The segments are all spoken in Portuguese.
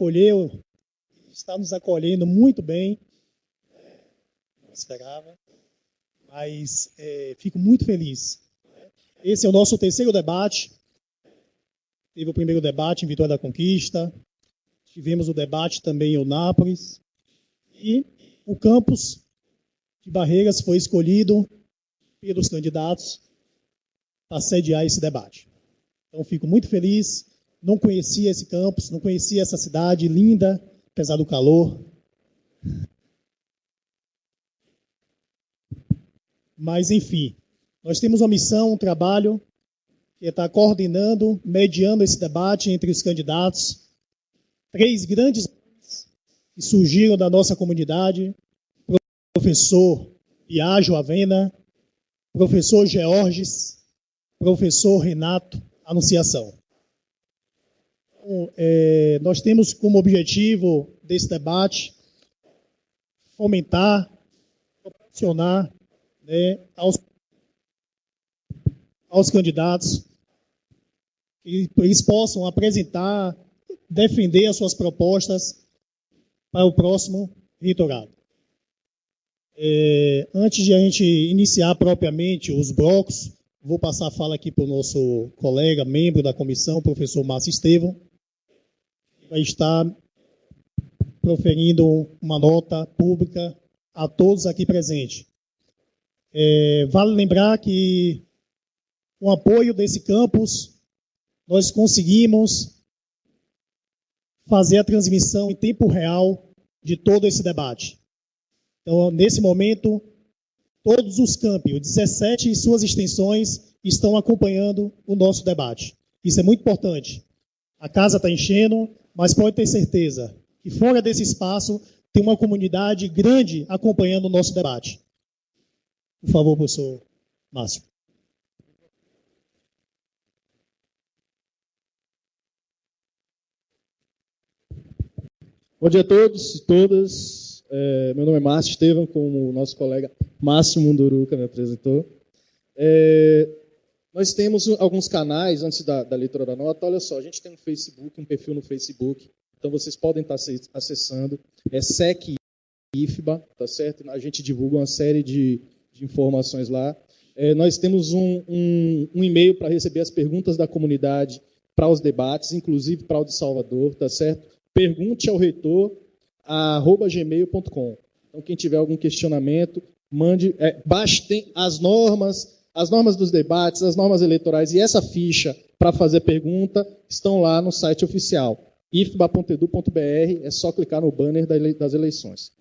acolheu, está nos acolhendo muito bem. Não esperava, mas fico muito feliz. Esse é o nosso terceiro debate. Teve o primeiro debate em Vitória da Conquista, tivemos o debate também em Eunápolis, e o campus de Barreiras foi escolhido pelos candidatos para sediar esse debate. Então, fico muito feliz. Não conhecia esse campus, não conhecia essa cidade linda, apesar do calor. Mas, enfim, nós temos uma missão, um trabalho, que está coordenando, mediando esse debate entre os candidatos. 3 grandes que surgiram da nossa comunidade: professor Biagio Avena, professor Georges, professor Renato Anunciação. Então, nós temos como objetivo desse debate fomentar, proporcionar, né, aos candidatos que eles possam apresentar, defender as suas propostas para o próximo reitorado. Antes de a gente iniciar propriamente os blocos, vou passar a fala aqui para o nosso colega, membro da comissão, o professor Márcio Estevão, que vai estar proferindo uma nota pública a todos aqui presentes. Vale lembrar que, com o apoio desse campus, nós conseguimos fazer a transmissão em tempo real de todo esse debate. Então, nesse momento, todos os campi, os 17 e suas extensões, estão acompanhando o nosso debate. Isso é muito importante. A casa está enchendo, mas pode ter certeza que fora desse espaço tem uma comunidade grande acompanhando o nosso debate. Por favor, professor Márcio. Bom dia a todos e todas. Meu nome é Márcio Estevão, como o nosso colega Márcio Munduruca me apresentou. Nós temos alguns canais, antes da leitura da nota. Olha só, a gente tem um Facebook, um perfil no Facebook, então vocês podem estar acessando. É SEC IFBA, tá certo? A gente divulga uma série de informações lá. Nós temos um e-mail para receber as perguntas da comunidade para os debates, inclusive para o de Salvador, tá certo? Pergunte ao reitor @gmail.com. Então, quem tiver algum questionamento, mande, baixe as normas dos debates, as normas eleitorais e essa ficha para fazer pergunta estão lá no site oficial, ifba.edu.br, é só clicar no banner das eleições.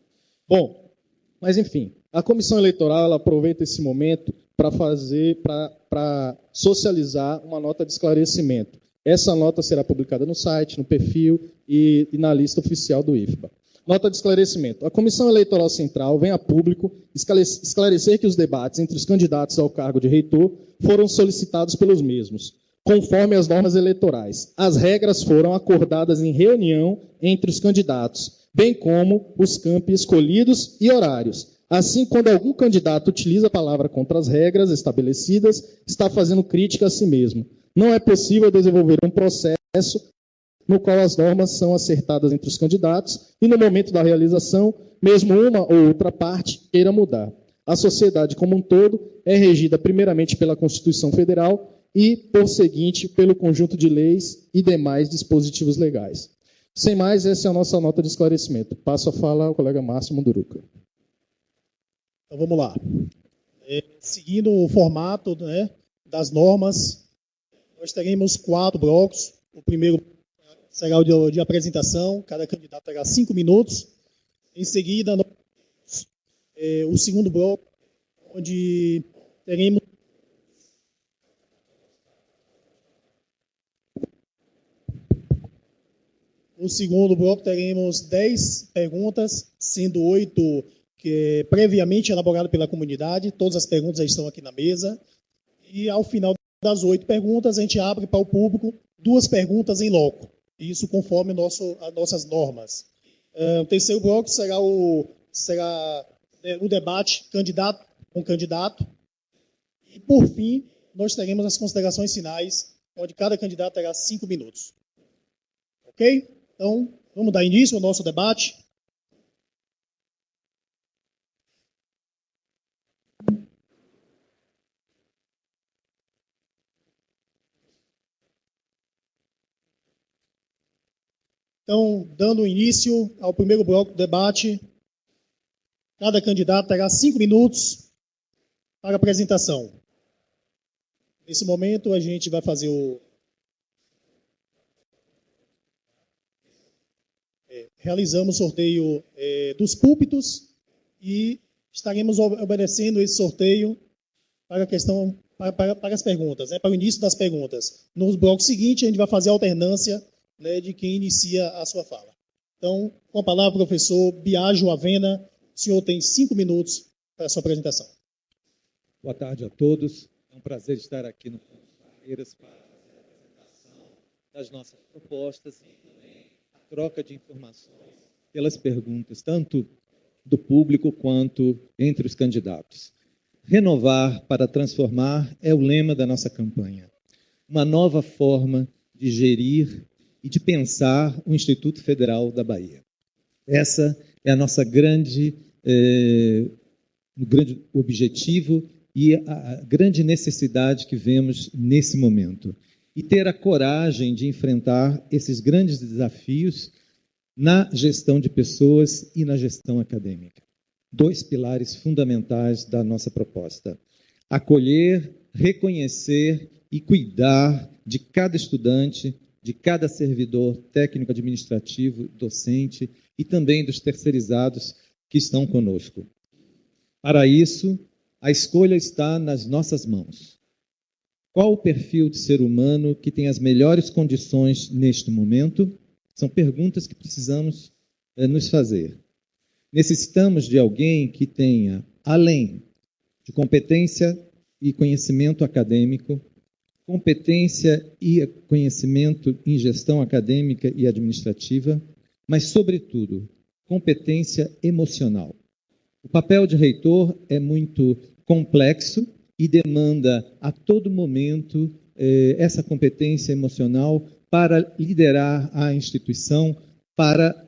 Bom, mas enfim, a comissão eleitoral ela aproveita esse momento para socializar uma nota de esclarecimento. Essa nota será publicada no site, no perfil e na lista oficial do IFBA. Nota de esclarecimento. A Comissão Eleitoral Central vem a público esclarecer que os debates entre os candidatos ao cargo de reitor foram solicitados pelos mesmos, conforme as normas eleitorais. As regras foram acordadas em reunião entre os candidatos, bem como os campi escolhidos e horários. Assim, quando algum candidato utiliza a palavra contra as regras estabelecidas, está fazendo crítica a si mesmo. Não é possível desenvolver um processo no qual as normas são acertadas entre os candidatos e, no momento da realização, mesmo uma ou outra parte queira mudar. A sociedade como um todo é regida primeiramente pela Constituição Federal e, por seguinte, pelo conjunto de leis e demais dispositivos legais. Sem mais, essa é a nossa nota de esclarecimento. Passo a fala ao colega Márcio Munduruca. Então, vamos lá. Seguindo o formato, né, das normas, nós teremos 4 blocos. O primeiro será o de apresentação, cada candidato terá 5 minutos. Em seguida, o segundo bloco, onde teremos no segundo bloco teremos 10 perguntas, sendo 8 previamente elaboradas pela comunidade. Todas as perguntas já estão aqui na mesa. E, ao final das 8 perguntas, a gente abre para o público 2 perguntas em loco. Isso conforme as nossas normas. O terceiro bloco será o debate candidato com candidato. E, por fim, nós teremos as considerações finais, onde cada candidato terá 5 minutos. Ok? Então, Vamos dar início ao nosso debate. Então, dando início ao primeiro bloco do debate, cada candidato terá 5 minutos para a apresentação. Nesse momento, a gente vai fazer realizamos o sorteio dos púlpitos e estaremos obedecendo esse sorteio para a questão, para as perguntas, para o início das perguntas. No bloco seguinte, a gente vai fazer a alternância, de quem inicia a sua fala. Então, com a palavra, professor Biagio Avena, o senhor tem 5 minutos para a sua apresentação. Boa tarde a todos. É um prazer estar aqui no Barreiras para fazer a apresentação das nossas propostas e também a troca de informações pelas perguntas, tanto do público quanto entre os candidatos. Renovar para transformar é o lema da nossa campanha. Uma nova forma de gerir e de pensar o Instituto Federal da Bahia. Essa é a nossa grande objetivo e a grande necessidade que vemos nesse momento. E ter a coragem de enfrentar esses grandes desafios na gestão de pessoas e na gestão acadêmica. 2 pilares fundamentais da nossa proposta. Acolher, reconhecer e cuidar de cada estudante, de cada servidor técnico, administrativo, docente e também dos terceirizados que estão conosco. Para isso, a escolha está nas nossas mãos. Qual o perfil de ser humano que tem as melhores condições neste momento? São perguntas que precisamos nos fazer. Necessitamos de alguém que tenha, além de competência e conhecimento acadêmico, competência e conhecimento em gestão acadêmica e administrativa, mas, sobretudo, competência emocional. O papel de reitor é muito complexo e demanda a todo momento essa competência emocional para liderar a instituição, para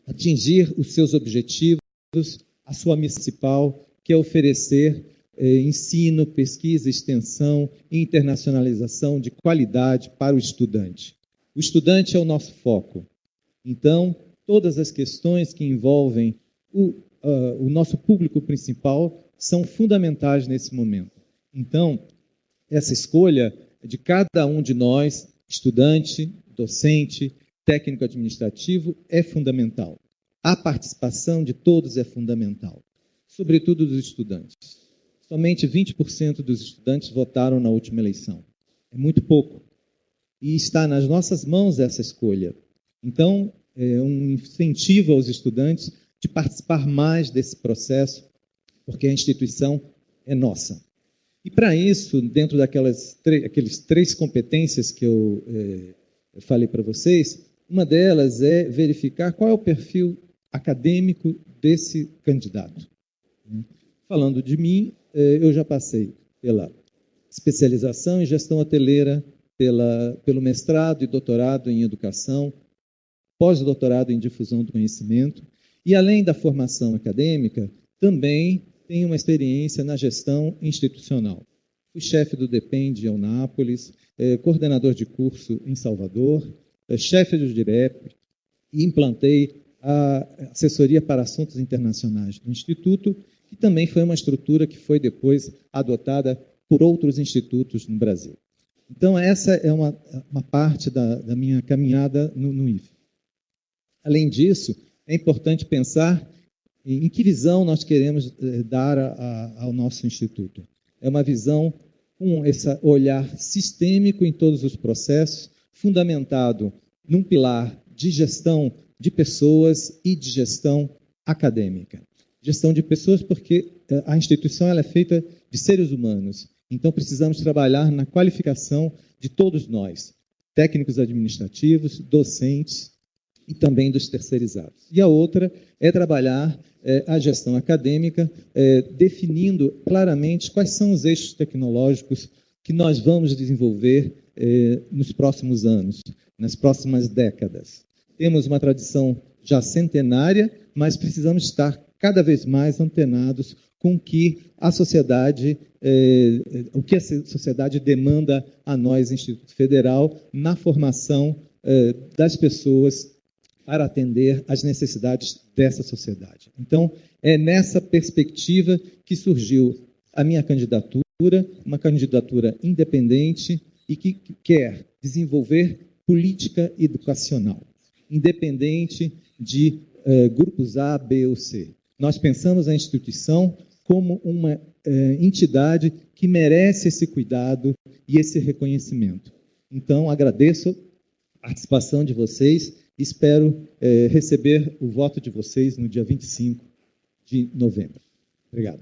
atingir os seus objetivos, a sua missão principal, que é oferecer ensino, pesquisa, extensão e internacionalização de qualidade para o estudante. O estudante é o nosso foco. Então, todas as questões que envolvem o nosso público principal são fundamentais nesse momento. Então, essa escolha de cada um de nós, estudante, docente, técnico administrativo, é fundamental. A participação de todos é fundamental, sobretudo dos estudantes. Somente 20% dos estudantes votaram na última eleição. É muito pouco. E está nas nossas mãos essa escolha. Então, é um incentivo aos estudantes de participar mais desse processo, porque a instituição é nossa. E para isso, dentro daqueles 3 competências que eu falei para vocês, uma delas é verificar qual é o perfil acadêmico desse candidato. Falando de mim, eu já passei pela especialização em gestão hoteleira, pelo mestrado e doutorado em educação, pós-doutorado em difusão do conhecimento, e além da formação acadêmica, também tenho uma experiência na gestão institucional. Fui chefe do DEPEN de Eunápolis, coordenador de curso em Salvador, chefe do DIREP, e implantei a assessoria para assuntos internacionais do Instituto, que também foi uma estrutura que foi depois adotada por outros institutos no Brasil. Então, essa é uma parte da minha caminhada no IFE. Além disso, é importante pensar em que visão nós queremos dar ao nosso instituto. É uma visão com esse olhar sistêmico em todos os processos, fundamentado num pilar de gestão de pessoas e de gestão acadêmica. Gestão de pessoas porque a instituição ela é feita de seres humanos. Então, precisamos trabalhar na qualificação de todos nós, técnicos administrativos, docentes e também dos terceirizados. E a outra é trabalhar a gestão acadêmica, definindo claramente quais são os eixos tecnológicos que nós vamos desenvolver nos próximos anos, nas próximas décadas. temos uma tradição já centenária, mas precisamos estar cada vez mais antenados com o que a sociedade demanda a nós, Instituto Federal, na formação das pessoas para atender às necessidades dessa sociedade. Então, é nessa perspectiva que surgiu a minha candidatura, uma candidatura independente e que quer desenvolver política educacional, independente de grupos A, B ou C. Nós pensamos a instituição como uma entidade que merece esse cuidado e esse reconhecimento. Então, agradeço a participação de vocês e espero receber o voto de vocês no dia 25 de novembro. Obrigado.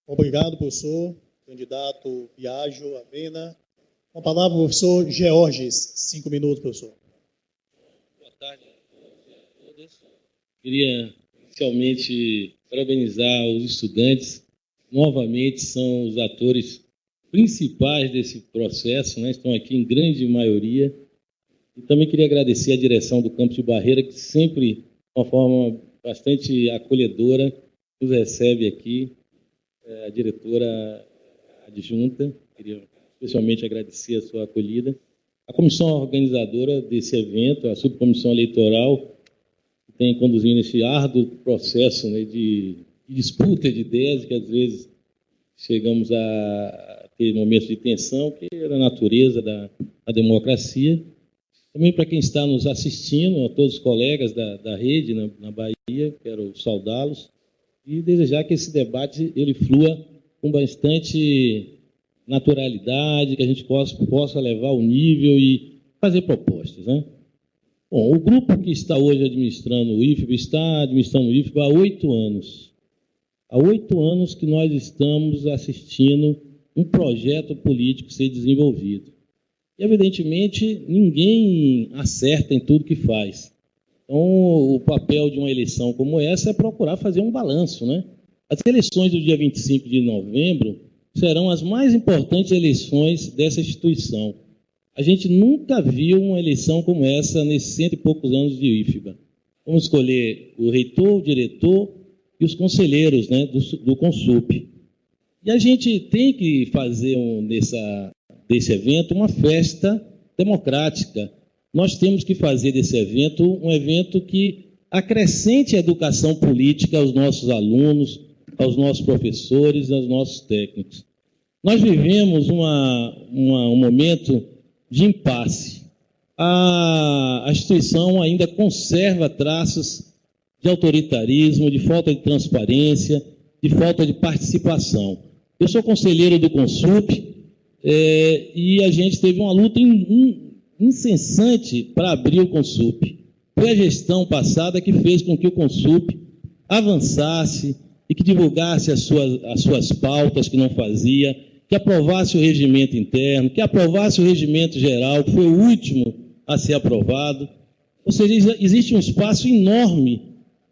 Obrigado, professor. Candidato Biagio Avena. Com a palavra, o professor Georges. 5 minutos, professor. Boa tarde a todos. Queria inicialmente parabenizar os estudantes. Novamente, são os atores principais desse processo, né? Estão aqui em grande maioria. E também queria agradecer a direção do Campus de Barreira, que sempre, de uma forma bastante acolhedora, nos recebe aqui. A diretora adjunta, queria especialmente agradecer a sua acolhida. A comissão organizadora desse evento, a subcomissão eleitoral, que tem conduzindo esse árduo processo, né, de disputa de ideias, que às vezes chegamos a ter momentos de tensão, que é da natureza da democracia. Também para quem está nos assistindo, a todos os colegas da rede na Bahia, quero saudá-los e desejar que esse debate ele flua com bastante naturalidade, que a gente possa levar o nível e fazer propostas, né? Bom, o grupo que está hoje administrando o IFBA está administrando o IFBA há 8 anos. Há 8 anos que nós estamos assistindo um projeto político ser desenvolvido. E, evidentemente, ninguém acerta em tudo que faz. Então, o papel de uma eleição como essa é procurar fazer um balanço, né? As eleições do dia 25 de novembro serão as mais importantes eleições dessa instituição. A gente nunca viu uma eleição como essa nesses 100 e poucos anos de IFBA. Vamos escolher o reitor, o diretor e os conselheiros, né, do CONSUP. E a gente tem que fazer desse evento uma festa democrática. Nós temos que fazer desse evento um evento que acrescente a educação política aos nossos alunos, aos nossos professores, aos nossos técnicos. Nós vivemos um momento de impasse. A instituição ainda conserva traços de autoritarismo, de falta de transparência, de falta de participação. Eu sou conselheiro do CONSUP e a gente teve uma luta incessante para abrir o CONSUP. Foi a gestão passada que fez com que o CONSUP avançasse e que divulgasse as suas pautas que não fazia, que aprovasse o regimento interno, que aprovasse o regimento geral, que foi o último a ser aprovado. Ou seja, existe um espaço enorme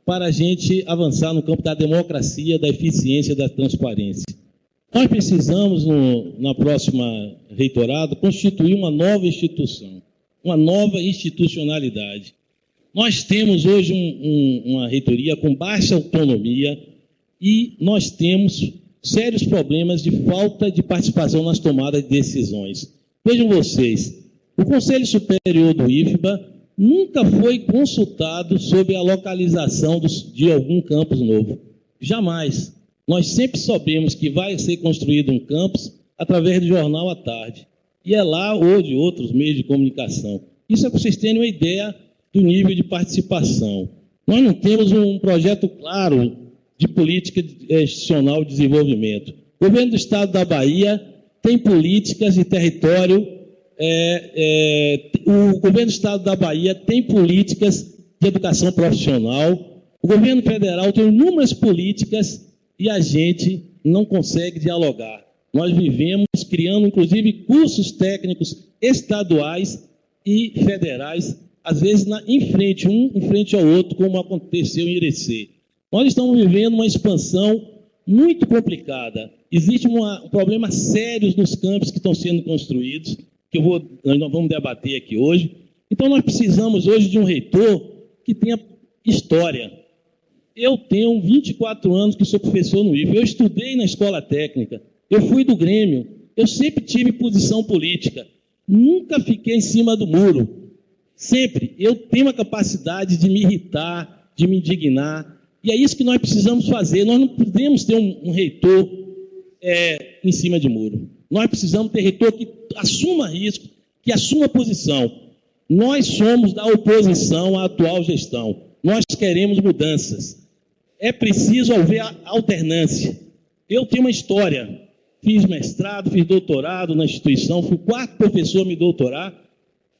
para a gente avançar no campo da democracia, da eficiência e da transparência. Nós precisamos, na próxima reitorado, constituir uma nova instituição, uma nova institucionalidade. Nós temos hoje uma reitoria com baixa autonomia e nós temos sérios problemas de falta de participação nas tomadas de decisões. Vejam vocês, o Conselho Superior do IFBA nunca foi consultado sobre a localização de algum campus novo. Jamais. Nós sempre soubemos que vai ser construído um campus através do jornal à tarde. E é lá ou de outros meios de comunicação. Isso é para vocês terem uma ideia do nível de participação. Nós não temos um projeto claro de política institucional de desenvolvimento. O governo do Estado da Bahia tem políticas de território, o governo do Estado da Bahia tem políticas de educação profissional, o governo federal tem inúmeras políticas e a gente não consegue dialogar. Nós vivemos criando, inclusive, cursos técnicos estaduais e federais, às vezes em frente ao outro, como aconteceu em Irecê. Nós estamos vivendo uma expansão muito complicada. Existe um problema sério nos campos que estão sendo construídos, que nós vamos debater aqui hoje. Então, nós precisamos hoje de um reitor que tenha história. Eu tenho 24 anos que sou professor no IFE, eu estudei na escola técnica, eu fui do Grêmio, eu sempre tive posição política, nunca fiquei em cima do muro. Sempre. Eu tenho a capacidade de me irritar, de me indignar, e é isso que nós precisamos fazer. Nós não podemos ter um reitor em cima de muro. Nós precisamos ter reitor que assuma risco, que assuma posição. Nós somos da oposição à atual gestão. Nós queremos mudanças. É preciso haver alternância. Eu tenho uma história. Fiz mestrado, fiz doutorado na instituição, fui o 4º professor a me doutorar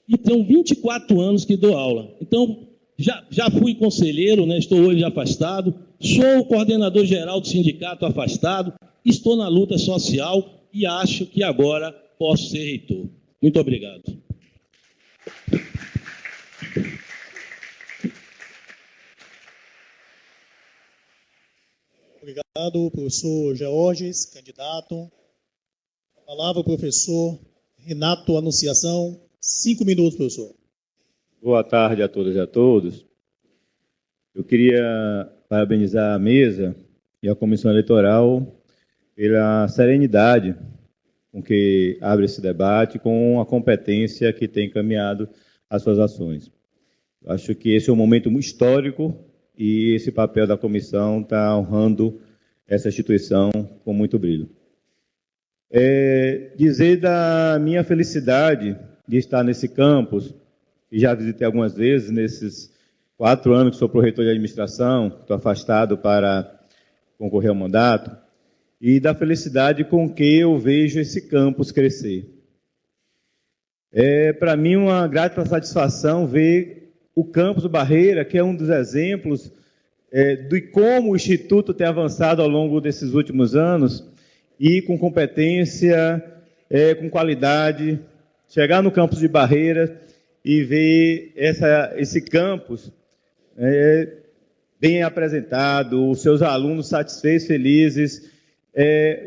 e tenho 24 anos que dou aula. Então, já fui conselheiro, né? Estou hoje afastado, sou o coordenador geral do sindicato afastado, estou na luta social e acho que agora posso ser reitor. Muito obrigado. Obrigado, professor Georges, candidato. A palavra, professor Renato Anunciação. 5 minutos, professor. Boa tarde a todas e a todos. Eu queria parabenizar a mesa e a comissão eleitoral pela serenidade com que abre esse debate, com a competência que tem encaminhado as suas ações. Eu acho que esse é um momento muito histórico e esse papel da comissão está honrando essa instituição com muito brilho. Dizer da minha felicidade de estar nesse campus, e já visitei algumas vezes nesses 4 anos que sou proreitor de administração, estou afastado para concorrer ao mandato, e da felicidade com que eu vejo esse campus crescer. É, para mim, uma grata satisfação ver o campus Barreira, que é um dos exemplos de como o Instituto tem avançado ao longo desses últimos anos, e com competência, com qualidade, chegar no campus de Barreira e ver esse campus bem apresentado, os seus alunos satisfeitos, felizes.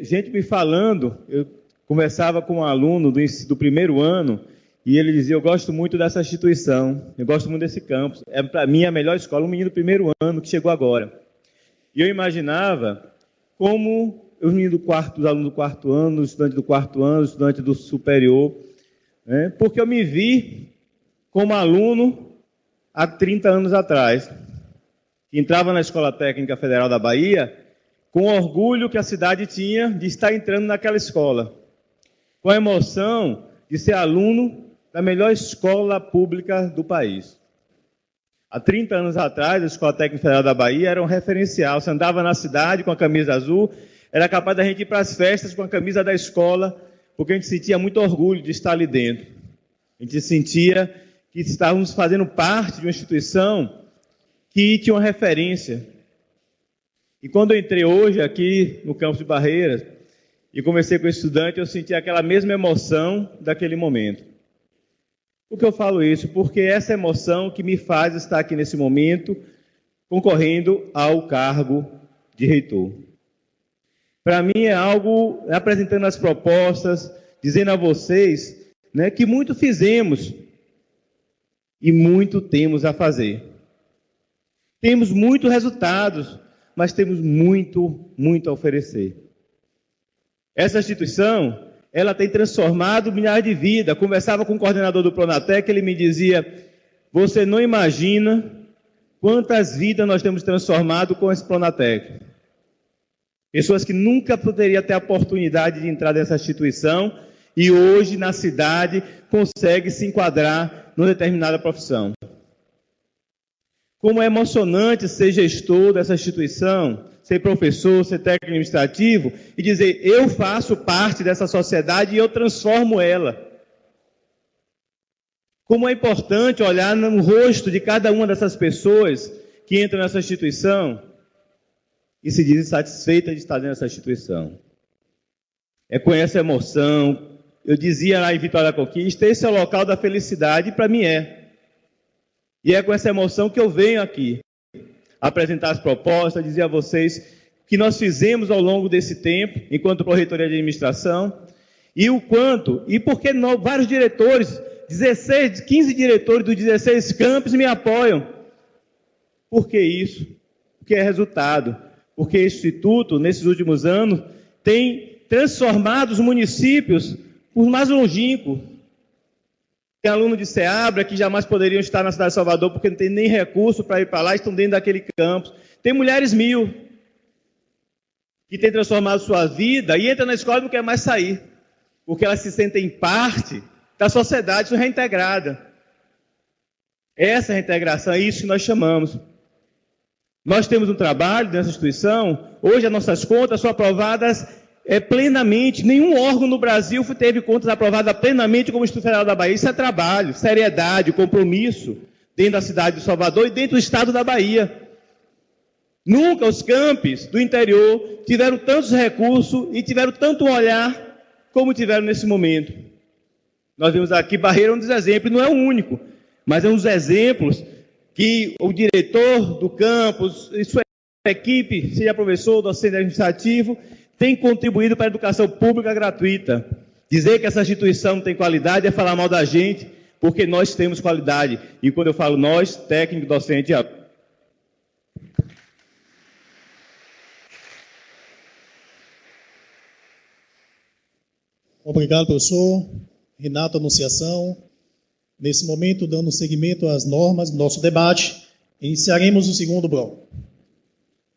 Gente me falando, eu conversava com um aluno do primeiro ano, e ele dizia: eu gosto muito dessa instituição, eu gosto muito desse campus, para mim a melhor escola, um menino do primeiro ano que chegou agora. E eu imaginava como os meninos os alunos do 4º ano, os estudantes do 4º ano, os estudantes do superior, porque eu me vi como aluno há 30 anos atrás, que entrava na Escola Técnica Federal da Bahia com o orgulho que a cidade tinha de estar entrando naquela escola, com a emoção de ser aluno da melhor escola pública do país. Há 30 anos atrás, a Escola Técnica Federal da Bahia era um referencial. Você andava na cidade com a camisa azul, era capaz da gente ir para as festas com a camisa da escola, porque a gente sentia muito orgulho de estar ali dentro. A gente sentia que estávamos fazendo parte de uma instituição que tinha uma referência. E quando eu entrei hoje aqui no campus de Barreiras e conversei com o estudante, eu senti aquela mesma emoção daquele momento. Por que eu falo isso? Porque essa emoção que me faz estar aqui nesse momento concorrendo ao cargo de reitor. Para mim é algo, apresentando as propostas, dizendo a vocês, que muito fizemos e muito temos a fazer. Temos muitos resultados, mas temos muito a oferecer. Essa instituição, ela tem transformado milhares de vidas. Conversava com o coordenador do Pronatec, ele me dizia: você não imagina quantas vidas nós temos transformado com esse Pronatec. Pessoas que nunca poderiam ter a oportunidade de entrar nessa instituição e hoje na cidade conseguem se enquadrar numa determinada profissão. Como é emocionante ser gestor dessa instituição, ser professor, ser técnico administrativo e dizer: eu faço parte dessa sociedade e eu transformo ela. Como é importante olhar no rosto de cada uma dessas pessoas que entram nessa instituição e se dizem satisfeitas de estar dentro dessa instituição. É com essa emoção, eu dizia lá em Vitória da Conquista, esse é o local da felicidade, e para mim é. E é com essa emoção que eu venho aqui apresentar as propostas, dizer a vocês que nós fizemos ao longo desse tempo, enquanto Pró-Reitoria de Administração, e o quanto, e porque vários diretores, 15 diretores dos 16 campos me apoiam. Por que isso? Porque é resultado. Porque o Instituto, nesses últimos anos, tem transformado os municípios por mais longínquos. Tem aluno de Ceabra que jamais poderiam estar na cidade de Salvador porque não tem nem recurso para ir para lá, estão dentro daquele campus. Tem mulheres 1000 que têm transformado sua vida e entram na escola e não quer mais sair, porque elas se sentem parte da sociedade reintegrada. Essa reintegração é isso que nós chamamos. Nós temos um trabalho nessa instituição, hoje as nossas contas são aprovadas plenamente, nenhum órgão no Brasil teve contas aprovadas plenamente como o Instituto Federal da Bahia. Isso é trabalho, seriedade, compromisso dentro da cidade de Salvador e dentro do estado da Bahia. Nunca os campos do interior tiveram tantos recursos e tiveram tanto olhar como tiveram nesse momento. Nós vimos aqui, Barreira é um dos exemplos, não é o único, mas é um dos exemplos que o diretor do campus e sua equipe, seja professor, docente administrativo, tem contribuído para a educação pública gratuita. Dizer que essa instituição não tem qualidade é falar mal da gente, porque nós temos qualidade. E quando eu falo nós, técnico, docente... Obrigado, professor. Renato, Anunciação. Nesse momento, dando seguimento às normas do nosso debate, iniciaremos o segundo bloco.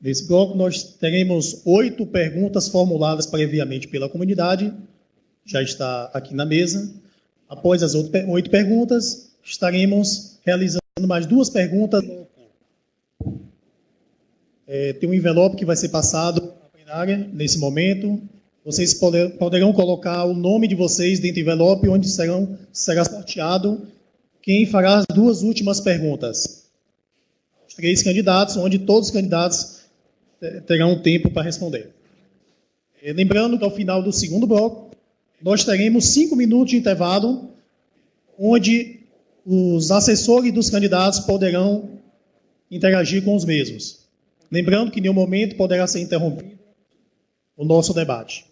Nesse bloco, nós teremos 8 perguntas formuladas previamente pela comunidade, já está aqui na mesa. Após as 8 perguntas, estaremos realizando mais 2 perguntas. Tem um envelope que vai ser passado à plenária nesse momento. Vocês poderão colocar o nome de vocês dentro do envelope, onde será sorteado quem fará as 2 últimas perguntas. Os 3 candidatos, onde todos os candidatos terão tempo para responder. Lembrando que ao final do segundo bloco, nós teremos 5 minutos de intervalo, onde os assessores dos candidatos poderão interagir com os mesmos. Lembrando que em nenhum momento poderá ser interrompido o nosso debate.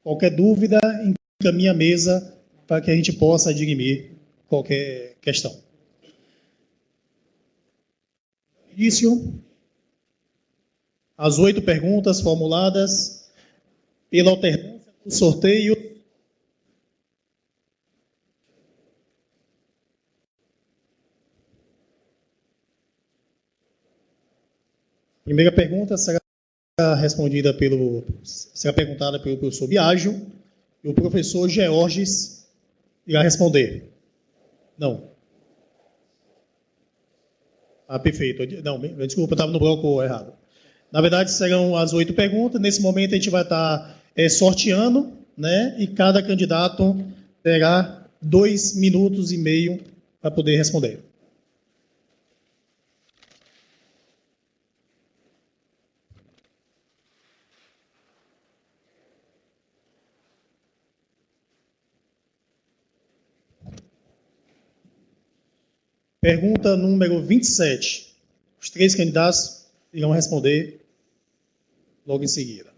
Qualquer dúvida, encaminhe a mesa para que a gente possa dirimir qualquer questão. Início. As 8 perguntas formuladas pela alternância do sorteio. Primeira pergunta será perguntada pelo professor Biagio e o professor Georges irá responder. Não. Perfeito. Não, desculpa, eu estava no bloco errado. Na verdade, serão as 8 perguntas. Nesse momento, a gente vai estar sorteando, né? E cada candidato terá 2 minutos e meio para poder responder. Pergunta número 27. Os 3 candidatos irão responder logo em seguida.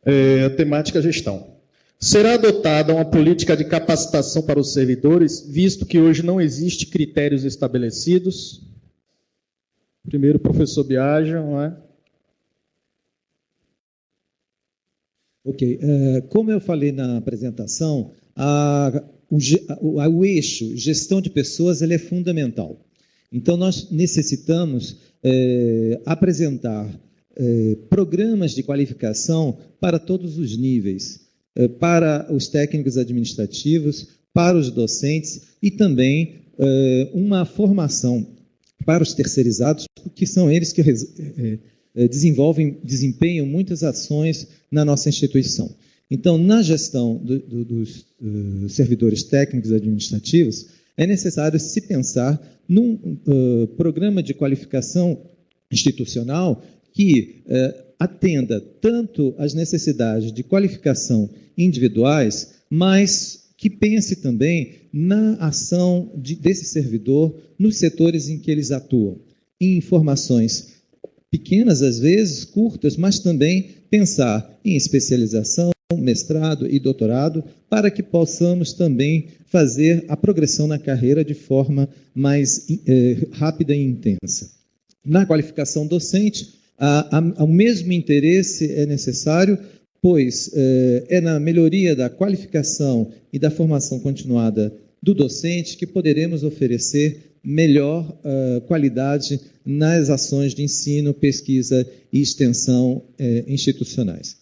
A temática gestão. Será adotada uma política de capacitação para os servidores, visto que hoje não existe critérios estabelecidos? Primeiro, o professor Biagio, não é? Ok. Como eu falei na apresentação, o eixo gestão de pessoas ele é fundamental. Então, nós necessitamos apresentar programas de qualificação para todos os níveis, para os técnicos administrativos, para os docentes e também uma formação para os terceirizados, porque são eles que desempenham muitas ações na nossa instituição. Então, na gestão dos servidores técnicos administrativos, é necessário se pensar num programa de qualificação institucional que atenda tanto às necessidades de qualificação individuais, mas que pense também na ação desse servidor nos setores em que eles atuam, em informações pequenas, às vezes, curtas, mas também pensar em especialização, mestrado e doutorado, para que possamos também fazer a progressão na carreira de forma mais rápida e intensa. Na qualificação docente, o mesmo interesse é necessário, pois é na melhoria da qualificação e da formação continuada do docente que poderemos oferecer melhor qualidade nas ações de ensino, pesquisa e extensão institucionais.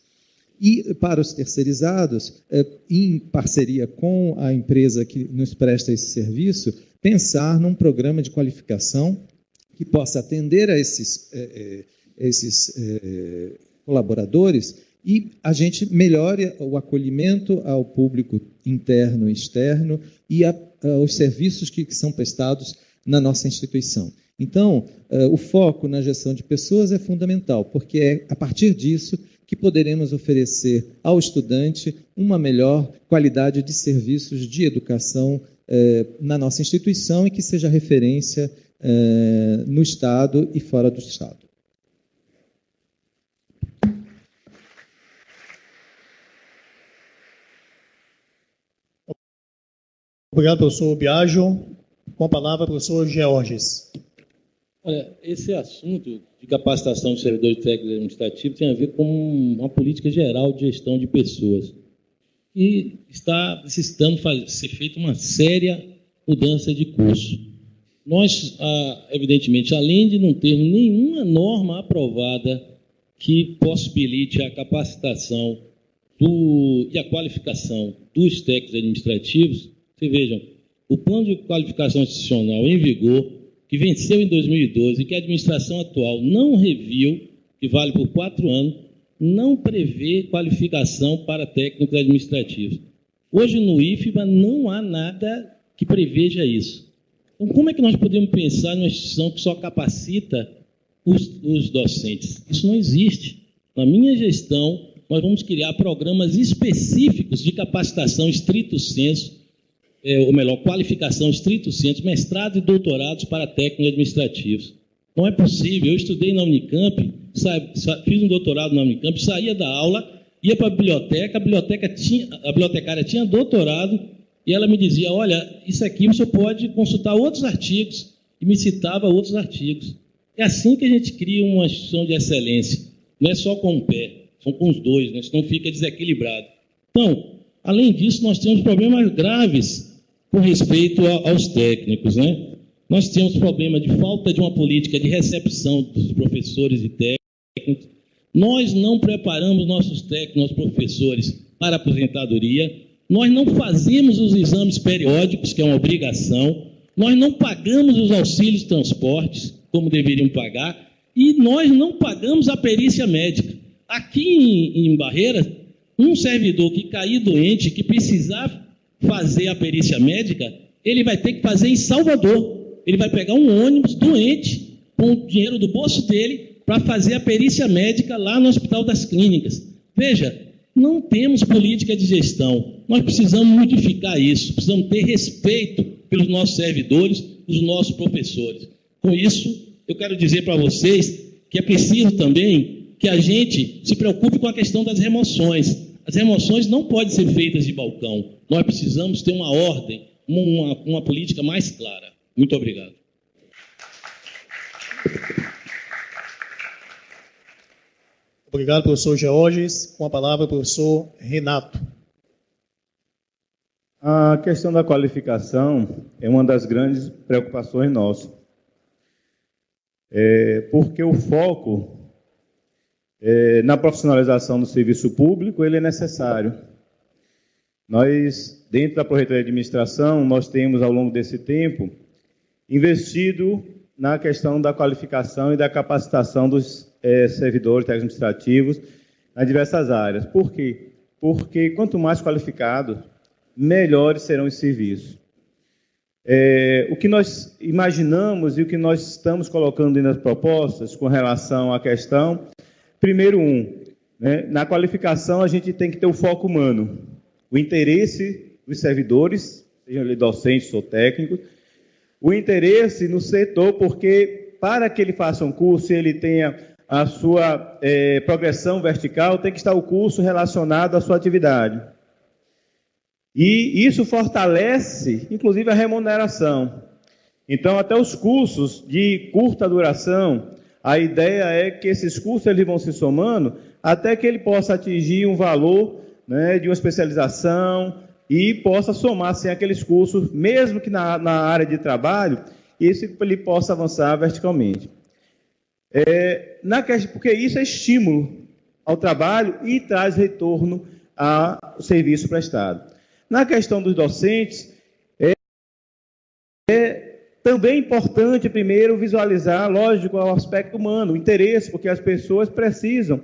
E para os terceirizados, em parceria com a empresa que nos presta esse serviço, pensar num programa de qualificação que possa atender a esses colaboradores e a gente melhore o acolhimento ao público interno e externo e aos serviços que são prestados na nossa instituição. Então, o foco na gestão de pessoas é fundamental, porque é a partir disso que poderemos oferecer ao estudante uma melhor qualidade de serviços de educação na nossa instituição e que seja referência no Estado e fora do Estado. Obrigado, professor Biagio. Com a palavra, professor Georges. Olha, esse assunto de capacitação de servidores técnicos administrativos tem a ver com uma política geral de gestão de pessoas. E está necessitando ser feita uma séria mudança de curso. Nós, evidentemente, além de não ter nenhuma norma aprovada que possibilite a capacitação e a qualificação dos técnicos administrativos, vocês vejam, o plano de qualificação institucional em vigor, que venceu em 2012 e que a administração atual não reviu, que vale por 4 anos, não prevê qualificação para técnicos administrativos. Hoje, no IFBA, não há nada que preveja isso. Então, como é que nós podemos pensar numa instituição que só capacita os docentes? Isso não existe. Na minha gestão, nós vamos criar programas específicos de capacitação estrito sensu, ou melhor, qualificação estrito sensu, mestrado e doutorados para técnicos administrativos. Não é possível. Eu estudei na Unicamp, fiz um doutorado na Unicamp, saía da aula, ia para a bibliotecária tinha doutorado, e ela me dizia, olha, isso aqui você pode consultar outros artigos, e me citava outros artigos. É assim que a gente cria uma instituição de excelência. Não é só com um pé, são com os dois, né? Senão fica desequilibrado. Então, além disso, nós temos problemas graves com respeito aos técnicos, né? Nós temos problema de falta de uma política de recepção dos professores e técnicos. Nós não preparamos nossos técnicos, nossos professores para a aposentadoria. Nós não fazemos os exames periódicos, que é uma obrigação. Nós não pagamos os auxílios de transportes, como deveriam pagar. E nós não pagamos a perícia médica. Aqui em Barreiras, um servidor que cair doente, que precisar fazer a perícia médica, ele vai ter que fazer em Salvador. Ele vai pegar um ônibus doente, com o dinheiro do bolso dele, para fazer a perícia médica lá no Hospital das Clínicas. Veja, não temos política de gestão. Nós precisamos modificar isso, precisamos ter respeito pelos nossos servidores, os nossos professores. Com isso, eu quero dizer para vocês que é preciso também que a gente se preocupe com a questão das remoções. As remoções não podem ser feitas de balcão. Nós precisamos ter uma ordem, uma política mais clara. Muito obrigado. Obrigado, professor Georges. Com a palavra, o professor Renato. A questão da qualificação é uma das grandes preocupações nossas. Porque o foco na profissionalização do serviço público ele é necessário. Nós, dentro da Projetoria de Administração, nós temos, ao longo desse tempo, investido na questão da qualificação e da capacitação dos servidores administrativos nas diversas áreas. Por quê? Porque quanto mais qualificados, melhores serão os serviços. O que nós imaginamos e o que nós estamos colocando nas propostas com relação à questão, primeiro na qualificação a gente tem que ter o foco humano, o interesse dos servidores, sejam eles docentes ou técnicos, o interesse no setor, porque para que ele faça um curso e ele tenha a sua progressão vertical, tem que estar o curso relacionado à sua atividade. E isso fortalece, inclusive, a remuneração. Então, até os cursos de curta duração, a ideia é que esses cursos eles vão se somando até que ele possa atingir um valor, né, de uma especialização e possa somar assim, aqueles cursos, mesmo que na área de trabalho, isso ele possa avançar verticalmente. Porque isso é estímulo ao trabalho e traz retorno ao serviço prestado. Na questão dos docentes, também importante, primeiro, visualizar, lógico, o aspecto humano, o interesse, porque as pessoas precisam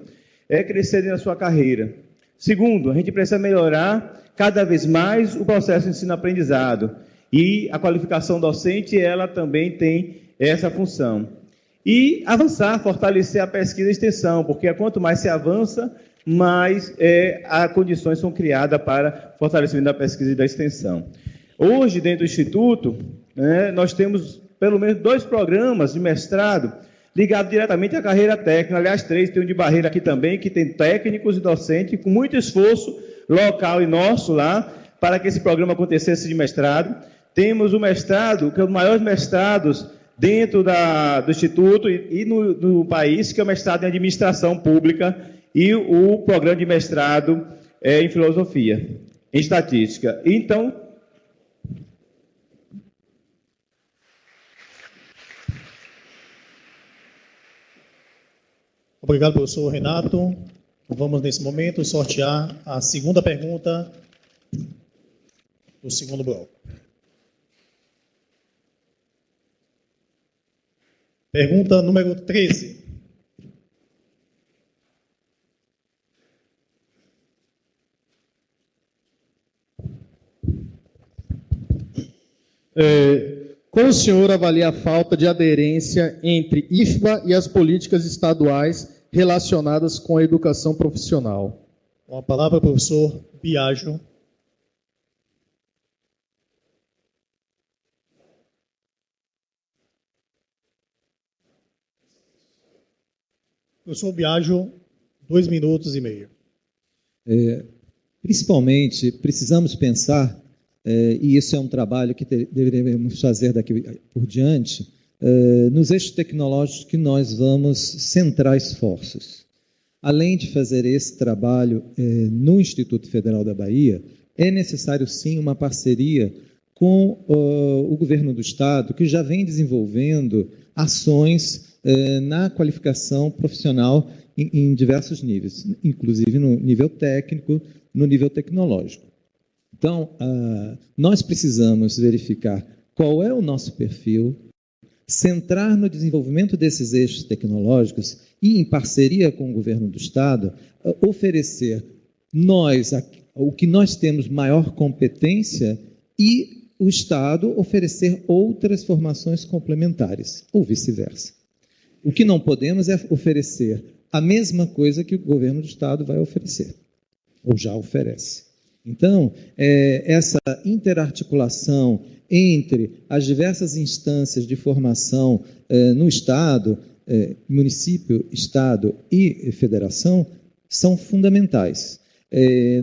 crescerem na sua carreira. Segundo, a gente precisa melhorar cada vez mais o processo de ensino-aprendizado. E a qualificação docente, ela também tem essa função. E avançar, fortalecer a pesquisa e extensão, porque quanto mais se avança, mais as condições são criadas para fortalecimento da pesquisa e da extensão. Hoje, dentro do Instituto, nós temos pelo menos 2 programas de mestrado ligados diretamente à carreira técnica. Aliás, 3, tem um de Barreira aqui também, que tem técnicos e docentes, com muito esforço local e nosso lá, para que esse programa acontecesse de mestrado. Temos o mestrado, que é um dos maiores mestrados dentro do Instituto e no país, que é o mestrado em Administração Pública e o programa de mestrado em Filosofia, em Estatística. Então, obrigado, professor Renato. Vamos, nesse momento, sortear a segunda pergunta do segundo bloco. Pergunta número 13. Como o senhor avalia a falta de aderência entre IFBA e as políticas estaduais relacionadas com a educação profissional? Com a palavra, professor Biagio. Professor Biagio, 2 minutos e meio. Principalmente, precisamos pensar, e isso é um trabalho que deveremos fazer daqui por diante, nos eixos tecnológicos que nós vamos centrar esforços. Além de fazer esse trabalho no Instituto Federal da Bahia, é necessário sim uma parceria com o governo do Estado, que já vem desenvolvendo ações na qualificação profissional em diversos níveis, inclusive no nível técnico, no nível tecnológico. Então, nós precisamos verificar qual é o nosso perfil, centrar no desenvolvimento desses eixos tecnológicos e, em parceria com o governo do Estado, oferecer o que nós temos maior competência e o Estado oferecer outras formações complementares, ou vice-versa. O que não podemos é oferecer a mesma coisa que o governo do Estado vai oferecer, ou já oferece. Então, essa interarticulação entre as diversas instâncias de formação no Estado, município, Estado e federação, são fundamentais.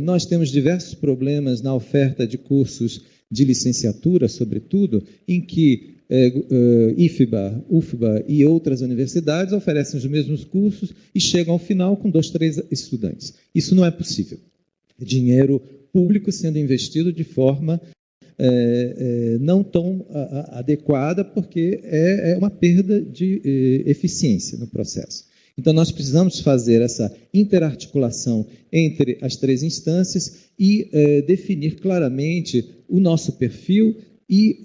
Nós temos diversos problemas na oferta de cursos de licenciatura, sobretudo, em que IFBA, UFBA e outras universidades oferecem os mesmos cursos e chegam ao final com 2, 3 estudantes. Isso não é possível. É dinheiro público sendo investido de forma não tão adequada, porque é uma perda de eficiência no processo. Então, nós precisamos fazer essa interarticulação entre as 3 instâncias e definir claramente o nosso perfil e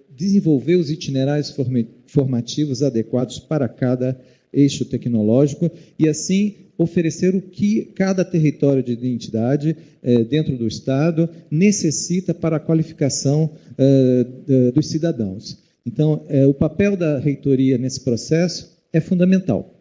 desenvolver os itinerários formativos adequados para cada eixo tecnológico e, assim, oferecer o que cada território de identidade dentro do Estado necessita para a qualificação dos cidadãos. Então, o papel da reitoria nesse processo é fundamental.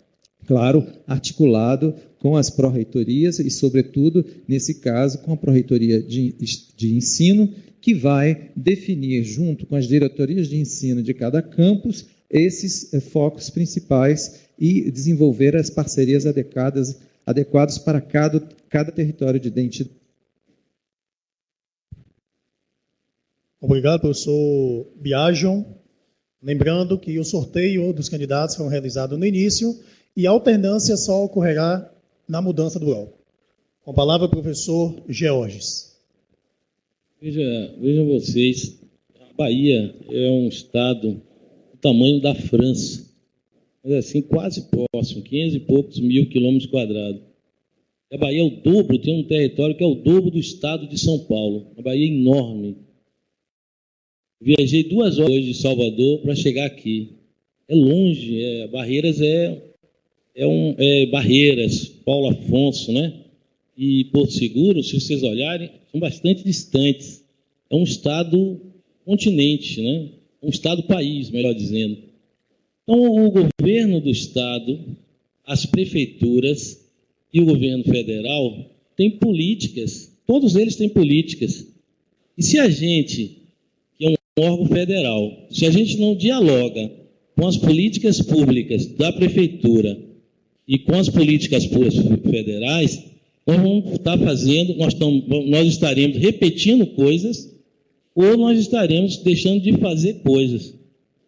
claro, articulado com as pró-reitorias e, sobretudo, nesse caso, com a pró-reitoria de ensino, que vai definir, junto com as diretorias de ensino de cada campus, esses focos principais e desenvolver as parcerias adequadas para cada território de identidade. Obrigado, professor Biagion. Lembrando que o sorteio dos candidatos foi realizado no início e a alternância só ocorrerá na mudança do bloco. Com a palavra, o professor Georges. Vejam vocês, a Bahia é um estado do tamanho da França, mas assim, quase próximo, 500 e poucos mil quilômetros quadrados. A Bahia é o dobro, tem um território que é o dobro do estado de São Paulo. A Bahia é enorme. Viajei 2 horas de Salvador para chegar aqui. É longe, Barreiras Barreiras, Paulo Afonso, né? E Porto Seguro, se vocês olharem, são bastante distantes. É um estado continente, né? Um estado-país, melhor dizendo. Então, o governo do estado, as prefeituras e o governo federal têm políticas, todos eles têm políticas. E se a gente, que é um órgão federal, se a gente não dialoga com as políticas públicas da prefeitura e com as políticas públicas federais, nós vamos estar fazendo, nós estaremos repetindo coisas ou nós estaremos deixando de fazer coisas.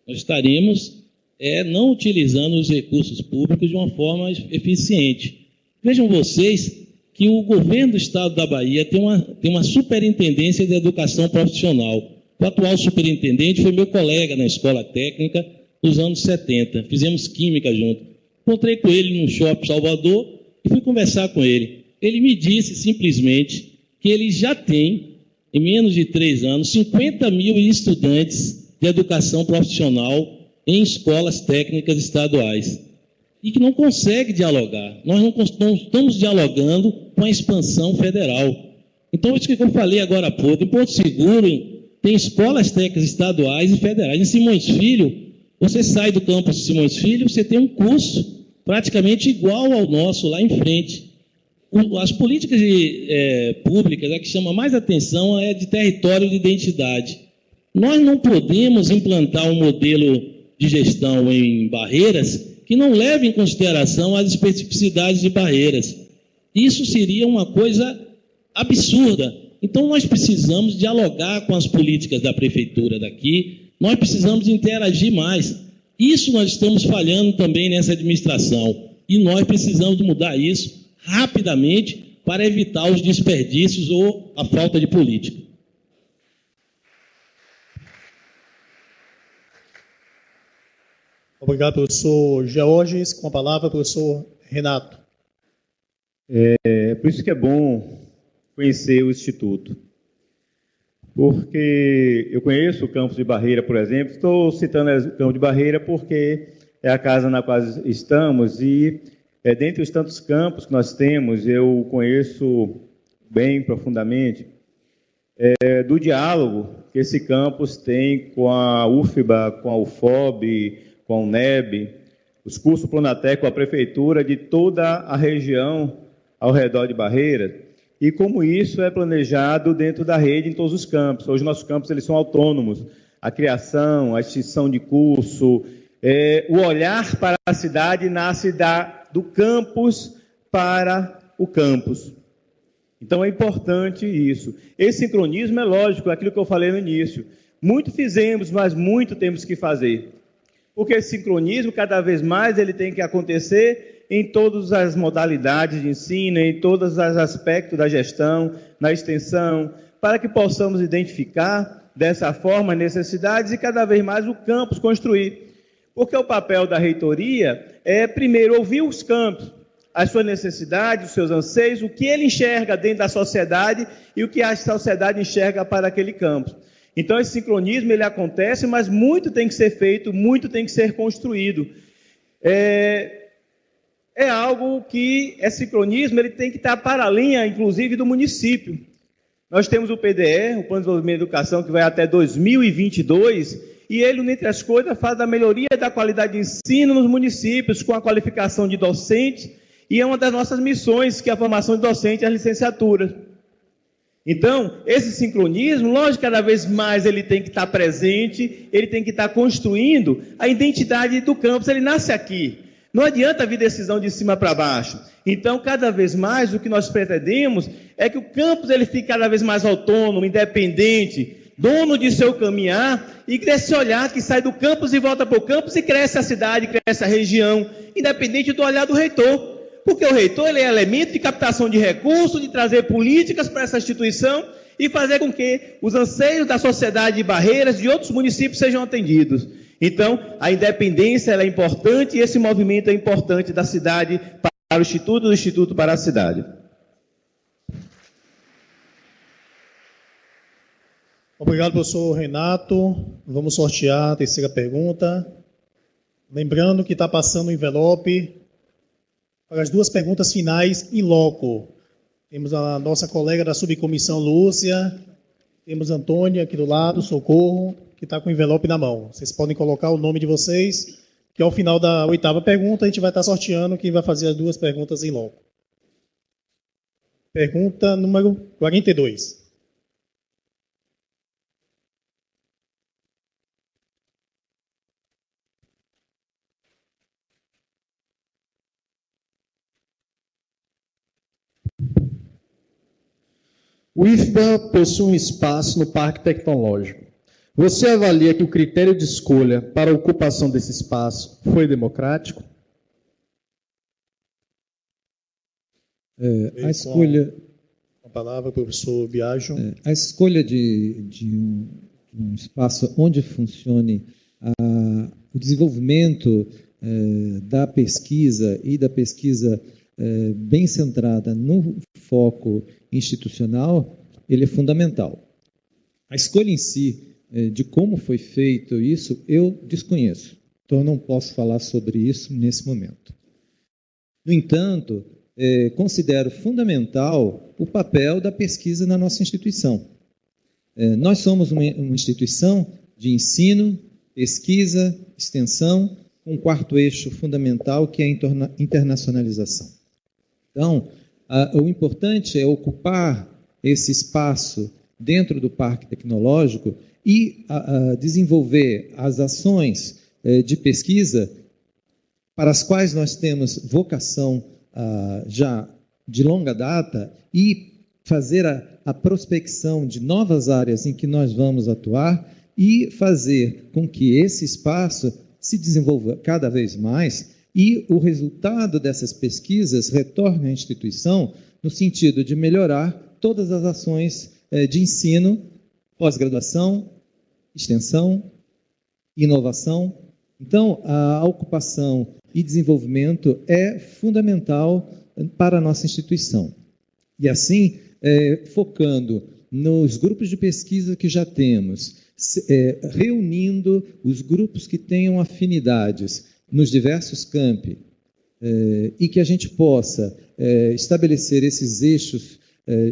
Nós estaremos não utilizando os recursos públicos de uma forma eficiente. Vejam vocês que o governo do estado da Bahia tem uma superintendência de educação profissional. O atual superintendente foi meu colega na escola técnica nos anos 70. Fizemos química junto. Encontrei com ele no Shopping Salvador e fui conversar com ele. Ele me disse simplesmente que ele já tem, em menos de 3 anos, 50 mil estudantes de educação profissional em escolas técnicas estaduais e que não consegue dialogar. Nós não estamos dialogando com a expansão federal. Então, isso que eu falei agora há pouco, em Porto Seguro tem escolas técnicas estaduais e federais. Em Simões Filho, você sai do campus de Simões Filho, você tem um curso praticamente igual ao nosso lá em frente. As políticas públicas, a que chama mais atenção é de território de identidade. Nós não podemos implantar um modelo de gestão em Barreiras que não leve em consideração as especificidades de Barreiras. Isso seria uma coisa absurda. Então, nós precisamos dialogar com as políticas da prefeitura daqui, nós precisamos interagir mais. Isso nós estamos falhando também nessa administração e nós precisamos mudar isso rapidamente para evitar os desperdícios ou a falta de política. Obrigado, professor Georges. Com a palavra, professor Renato. Por isso que é bom conhecer o Instituto. Porque eu conheço o campus de Barreira, por exemplo. Estou citando o campus de Barreira porque é a casa na qual estamos e, dentre os tantos campos que nós temos, eu conheço bem profundamente do diálogo que esse campus tem com a UFBA, com a UFOB, com a UNEB, os cursos Pronatec, com a prefeitura de toda a região ao redor de Barreira, e como isso é planejado dentro da rede em todos os campos. Hoje, nossos campos eles são autônomos. A criação, a extinção de curso, o olhar para a cidade nasce do campus para o campus. Então, é importante isso. Esse sincronismo é lógico, é aquilo que eu falei no início. Muito fizemos, mas muito temos que fazer. Porque esse sincronismo, cada vez mais, ele tem que acontecer em todas as modalidades de ensino, em todos os aspectos da gestão, na extensão, para que possamos identificar, dessa forma, necessidades e cada vez mais o campus construir. Porque o papel da reitoria é, primeiro, ouvir os campos, as suas necessidades, os seus anseios, o que ele enxerga dentro da sociedade e o que a sociedade enxerga para aquele campus. Então, esse sincronismo ele acontece, mas muito tem que ser feito, muito tem que ser construído. É algo que, esse sincronismo, ele tem que estar para a linha, inclusive, do município. Nós temos o PDE, o Plano de Desenvolvimento da Educação, que vai até 2022, e ele, entre as coisas, faz a melhoria da qualidade de ensino nos municípios, com a qualificação de docente, e é uma das nossas missões, que é a formação de docente e as licenciaturas. Então, esse sincronismo, lógico, cada vez mais ele tem que estar presente, ele tem que estar construindo a identidade do campus, ele nasce aqui. Não adianta vir decisão de cima para baixo. Então, cada vez mais, o que nós pretendemos é que o campus ele fique cada vez mais autônomo, independente, dono de seu caminhar, e desse olhar que sai do campus e volta para o campus e cresce a cidade, cresce a região, independente do olhar do reitor. Porque o reitor ele é elemento de captação de recursos, de trazer políticas para essa instituição e fazer com que os anseios da sociedade de Barreiras e de outros municípios sejam atendidos. Então, a independência ela é importante e esse movimento é importante da cidade para o Instituto, do Instituto para a cidade. Obrigado, professor Renato. Vamos sortear a terceira pergunta. Lembrando que está passando o envelope para as duas perguntas finais em loco. Temos a nossa colega da subcomissão, Lúcia. Temos a Antônia aqui do lado, Socorro, que está com o envelope na mão. Vocês podem colocar o nome de vocês, que ao final da 8ª pergunta a gente vai estar sorteando quem vai fazer as duas perguntas em loco. Pergunta número 42. O IFBA possui um espaço no Parque Tecnológico. Você avalia que o critério de escolha para a ocupação desse espaço foi democrático? A escolha... Com a palavra, professor Biagio. A escolha de um espaço onde funcione o desenvolvimento da pesquisa e da pesquisa bem centrada no foco institucional, ele é fundamental. A escolha em si, de como foi feito isso, eu desconheço. Então, eu não posso falar sobre isso nesse momento. No entanto, considero fundamental o papel da pesquisa na nossa instituição. Nós somos uma instituição de ensino, pesquisa, extensão, com um quarto eixo fundamental, que é a internacionalização. Então, o importante é ocupar esse espaço dentro do Parque Tecnológico e desenvolver as ações de pesquisa para as quais nós temos vocação já de longa data e fazer a prospecção de novas áreas em que nós vamos atuar e fazer com que esse espaço se desenvolva cada vez mais e o resultado dessas pesquisas retorne à instituição no sentido de melhorar todas as ações de ensino, pós-graduação, extensão, inovação. Então, a ocupação e desenvolvimento é fundamental para a nossa instituição. E assim, focando nos grupos de pesquisa que já temos, reunindo os grupos que tenham afinidades nos diversos campi, e que a gente possa estabelecer esses eixos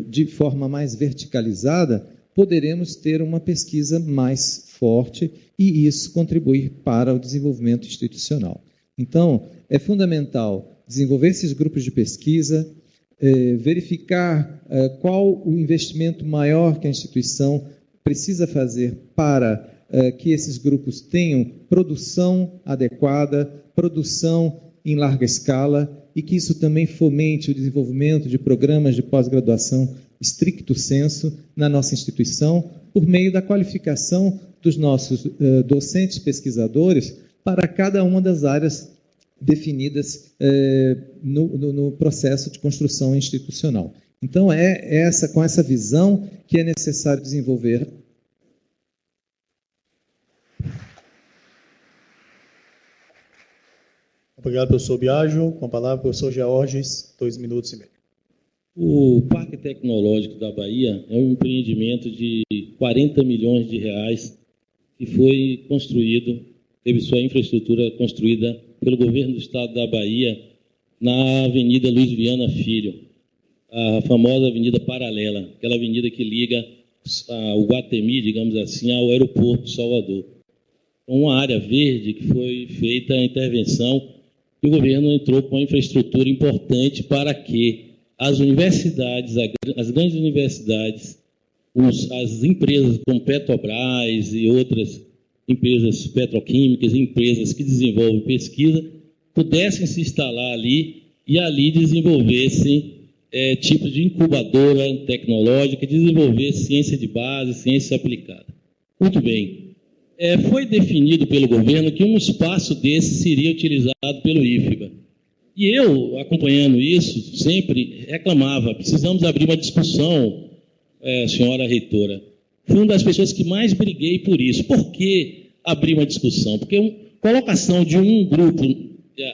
de forma mais verticalizada, poderemos ter uma pesquisa mais forte e isso contribuir para o desenvolvimento institucional. Então, é fundamental desenvolver esses grupos de pesquisa, verificar qual o investimento maior que a instituição precisa fazer para que esses grupos tenham produção adequada, produção em larga escala e que isso também fomente o desenvolvimento de programas de pós-graduação stricto sensu na nossa instituição, por meio da qualificação dos nossos docentes pesquisadores para cada uma das áreas definidas no processo de construção institucional. Então, com essa visão que é necessário desenvolver. Obrigado, professor Biagio. Com a palavra, professor Georges, 2 minutos e meio. O Parque Tecnológico da Bahia é um empreendimento de 40 milhões de reais que foi construído, teve sua infraestrutura construída pelo governo do estado da Bahia na Avenida Luiz Viana Filho, a famosa Avenida Paralela, aquela avenida que liga o Guatemi, digamos assim, ao aeroporto de Salvador. uma área verde que foi feita a intervenção e o governo entrou com uma infraestrutura importante para que as universidades, as grandes universidades, as empresas como Petrobras e outras empresas petroquímicas, empresas que desenvolvem pesquisa, pudessem se instalar ali e ali desenvolvessem tipos de incubadora tecnológica, desenvolver ciência de base, ciência aplicada. Muito bem. Foi definido pelo governo que um espaço desse seria utilizado pelo IFBA. E eu, acompanhando isso, sempre reclamava, precisamos abrir uma discussão, senhora reitora. Fui uma das pessoas que mais briguei por isso. Por que abrir uma discussão? Porque a colocação de um grupo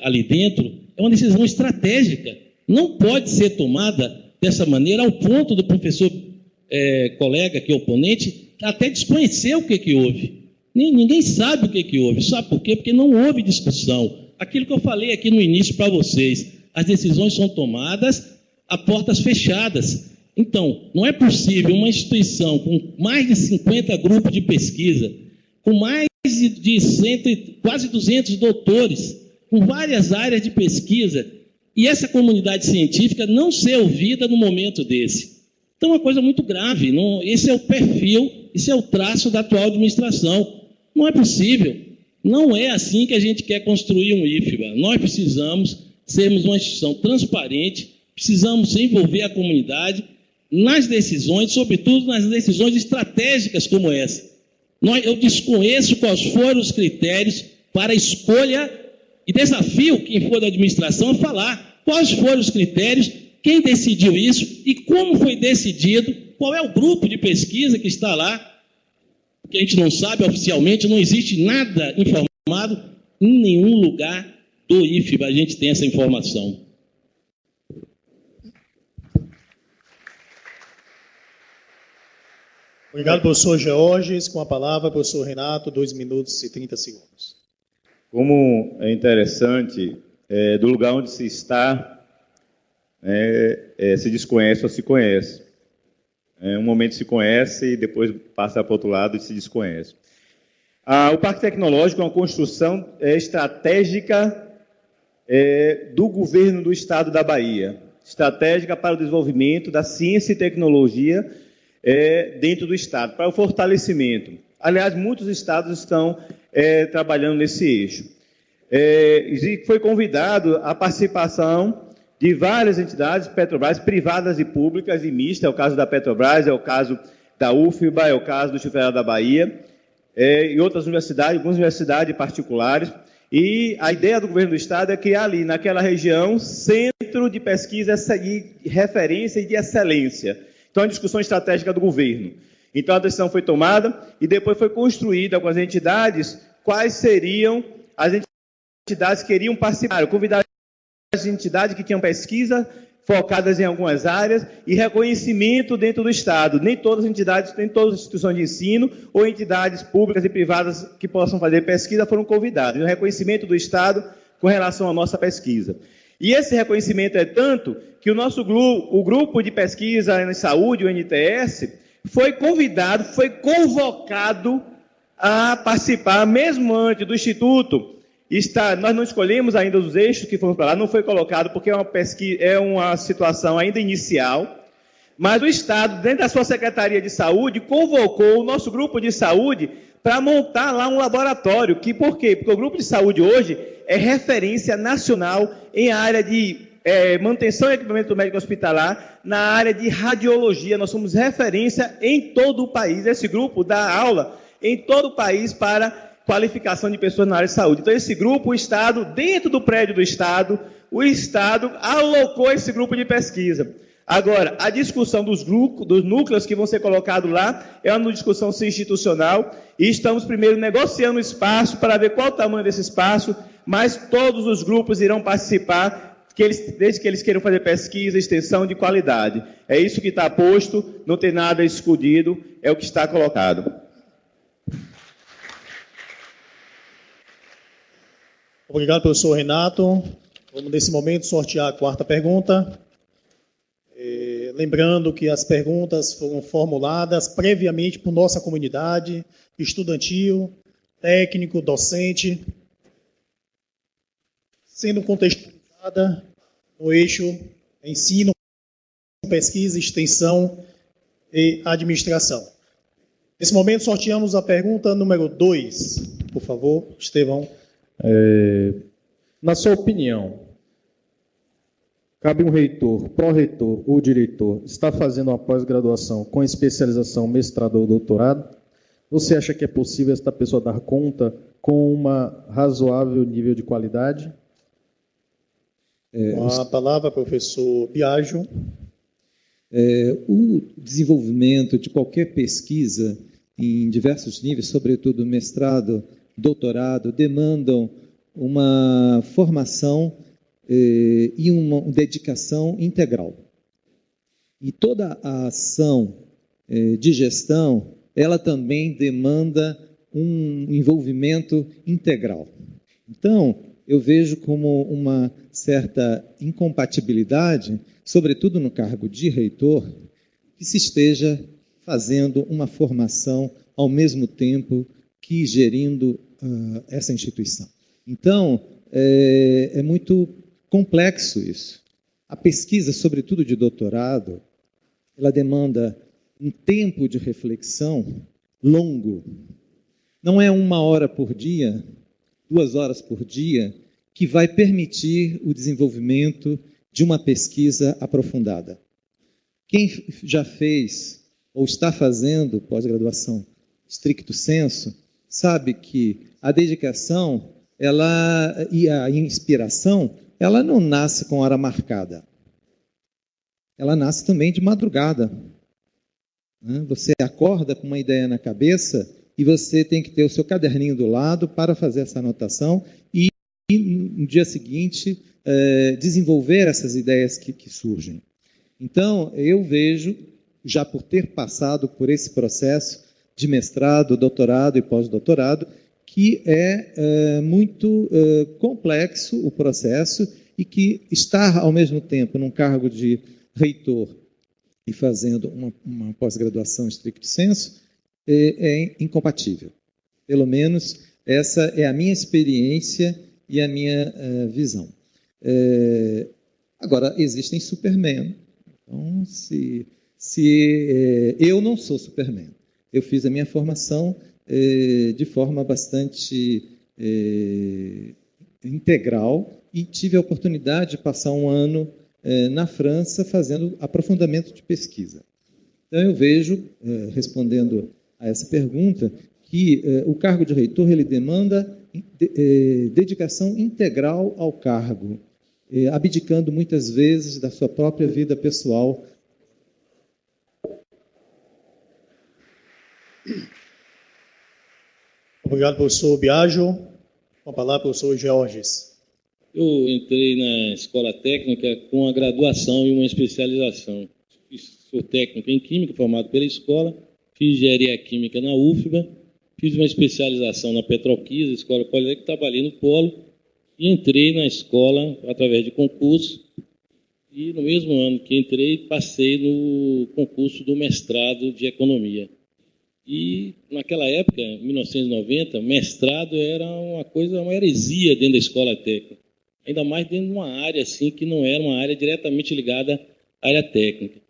ali dentro é uma decisão estratégica. Não pode ser tomada dessa maneira ao ponto do professor colega, que é oponente, até desconhecer o que houve. Ninguém sabe o que houve. Sabe por quê? Porque não houve discussão. Aquilo que eu falei aqui no início para vocês, as decisões são tomadas a portas fechadas. Então, não é possível uma instituição com mais de 50 grupos de pesquisa, com mais de 100, quase 200 doutores, com várias áreas de pesquisa, e essa comunidade científica não ser ouvida no momento desse. Então, é uma coisa muito grave. Esse é o perfil, esse é o traço da atual administração. Não é possível. Não é assim que a gente quer construir um IFBA. Nós precisamos sermos uma instituição transparente, precisamos envolver a comunidade nas decisões, sobretudo nas decisões estratégicas como essa. Eu desconheço quais foram os critérios para a escolha e desafio quem for da administração a falar quais foram os critérios, quem decidiu isso e como foi decidido, qual é o grupo de pesquisa que está lá, que a gente não sabe oficialmente, não existe nada informado em nenhum lugar do IFBA, a gente tem essa informação. Obrigado, professor Georges. Com a palavra, professor Renato, 2 minutos e 30 segundos. Como é interessante, do lugar onde se está, se desconhece ou se conhece. Um momento se conhece e depois passa para o outro lado e se desconhece. O Parque Tecnológico é uma construção estratégica do governo do Estado da Bahia. Estratégica para o desenvolvimento da ciência e tecnologia dentro do Estado, para o fortalecimento. Aliás, muitos estados estão trabalhando nesse eixo. Foi convidado a participação de várias entidades, Petrobras, privadas e públicas e mistas, é o caso da Petrobras, é o caso da UFBA, é o caso do Instituto Federal da Bahia, e outras universidades, algumas universidades particulares. E a ideia do governo do Estado é criar ali, naquela região, centro de pesquisa de referência e de excelência. Então, é uma discussão estratégica do governo. Então, a decisão foi tomada e depois foi construída com as entidades quais seriam as entidades que iriam participar. Convidar as entidades que tinham pesquisa focadas em algumas áreas e reconhecimento dentro do Estado. Nem todas as entidades, nem todas as instituições de ensino ou entidades públicas e privadas que possam fazer pesquisa foram convidadas. O reconhecimento do Estado com relação à nossa pesquisa. E esse reconhecimento é tanto que o grupo de pesquisa em saúde, o NTS, foi convidado, foi convocado a participar, mesmo antes do Instituto. Nós não escolhemos ainda os eixos que foram para lá, não foi colocado porque é uma situação ainda inicial, mas o Estado, dentro da sua Secretaria de Saúde, convocou o nosso grupo de saúde para montar lá um laboratório. Por quê? Porque o grupo de saúde hoje é referência nacional em área de manutenção e equipamento médico hospitalar, na área de radiologia. Nós somos referência em todo o país. Esse grupo dá aula em todo o país para qualificação de pessoas na área de saúde. Então, esse grupo, o Estado, dentro do prédio do Estado, o Estado alocou esse grupo de pesquisa. Agora, a discussão dos núcleos que vão ser colocados lá é uma discussão institucional e estamos primeiro negociando o espaço para ver qual o tamanho desse espaço, mas todos os grupos irão participar, desde que eles queiram fazer pesquisa, extensão de qualidade. É isso que está posto, não tem nada escondido, é o que está colocado. Obrigado, professor Renato. Vamos, nesse momento, sortear a quarta pergunta. Lembrando que as perguntas foram formuladas previamente por nossa comunidade estudantil, técnico, docente, sendo contextualizada no eixo ensino, pesquisa, extensão e administração. Nesse momento, sorteamos a pergunta número 2. Por favor, Estevão. Na sua opinião, cabe um reitor, pró-reitor ou diretor está fazendo uma pós-graduação com especialização, mestrado ou doutorado? Você acha que é possível esta pessoa dar conta com um razoável nível de qualidade? Com a palavra, professor Biagio. O desenvolvimento de qualquer pesquisa em diversos níveis, sobretudo mestrado, doutorado, demandam uma formação e uma dedicação integral. E toda a ação de gestão, ela também demanda um envolvimento integral. Então, eu vejo como uma certa incompatibilidade, sobretudo no cargo de reitor, que se esteja fazendo uma formação ao mesmo tempo que gerindo essa instituição. Então, é muito complexo isso. A pesquisa, sobretudo de doutorado, ela demanda um tempo de reflexão longo. Não é 1 hora por dia, 2 horas por dia, que vai permitir o desenvolvimento de uma pesquisa aprofundada. Quem já fez ou está fazendo pós-graduação stricto sensu, sabe que a dedicação e a inspiração, ela não nasce com hora marcada. Ela nasce também de madrugada. Você acorda com uma ideia na cabeça e você tem que ter o seu caderninho do lado para fazer essa anotação e no dia seguinte desenvolver essas ideias que surgem. Então, eu vejo, já por ter passado por esse processo de mestrado, doutorado e pós-doutorado, que é muito complexo o processo e que estar, ao mesmo tempo, num cargo de reitor e fazendo uma pós-graduação stricto sensu, é incompatível. Pelo menos, essa é a minha experiência e a minha visão. Agora, existem Superman. Então, eu não sou Superman. Eu fiz a minha formação de forma bastante integral e tive a oportunidade de passar 1 ano na França fazendo aprofundamento de pesquisa. Então, eu vejo, respondendo a essa pergunta, que o cargo de reitor ele demanda dedicação integral ao cargo, abdicando muitas vezes da sua própria vida pessoal. Obrigado, professor Biagio. Com a palavra, professor Georges. Eu entrei na escola técnica com a graduação e uma especialização. Sou técnico em Química, formado pela escola, fiz Engenharia Química na UFBA, fiz uma especialização na Petroquímica, Escola Politécnica, trabalhei no Polo e entrei na escola através de concurso. E no mesmo ano que entrei, passei no concurso do mestrado de Economia. E naquela época, em 1990, mestrado era uma heresia dentro da escola técnica. Ainda mais dentro de uma área assim, que não era uma área diretamente ligada à área técnica.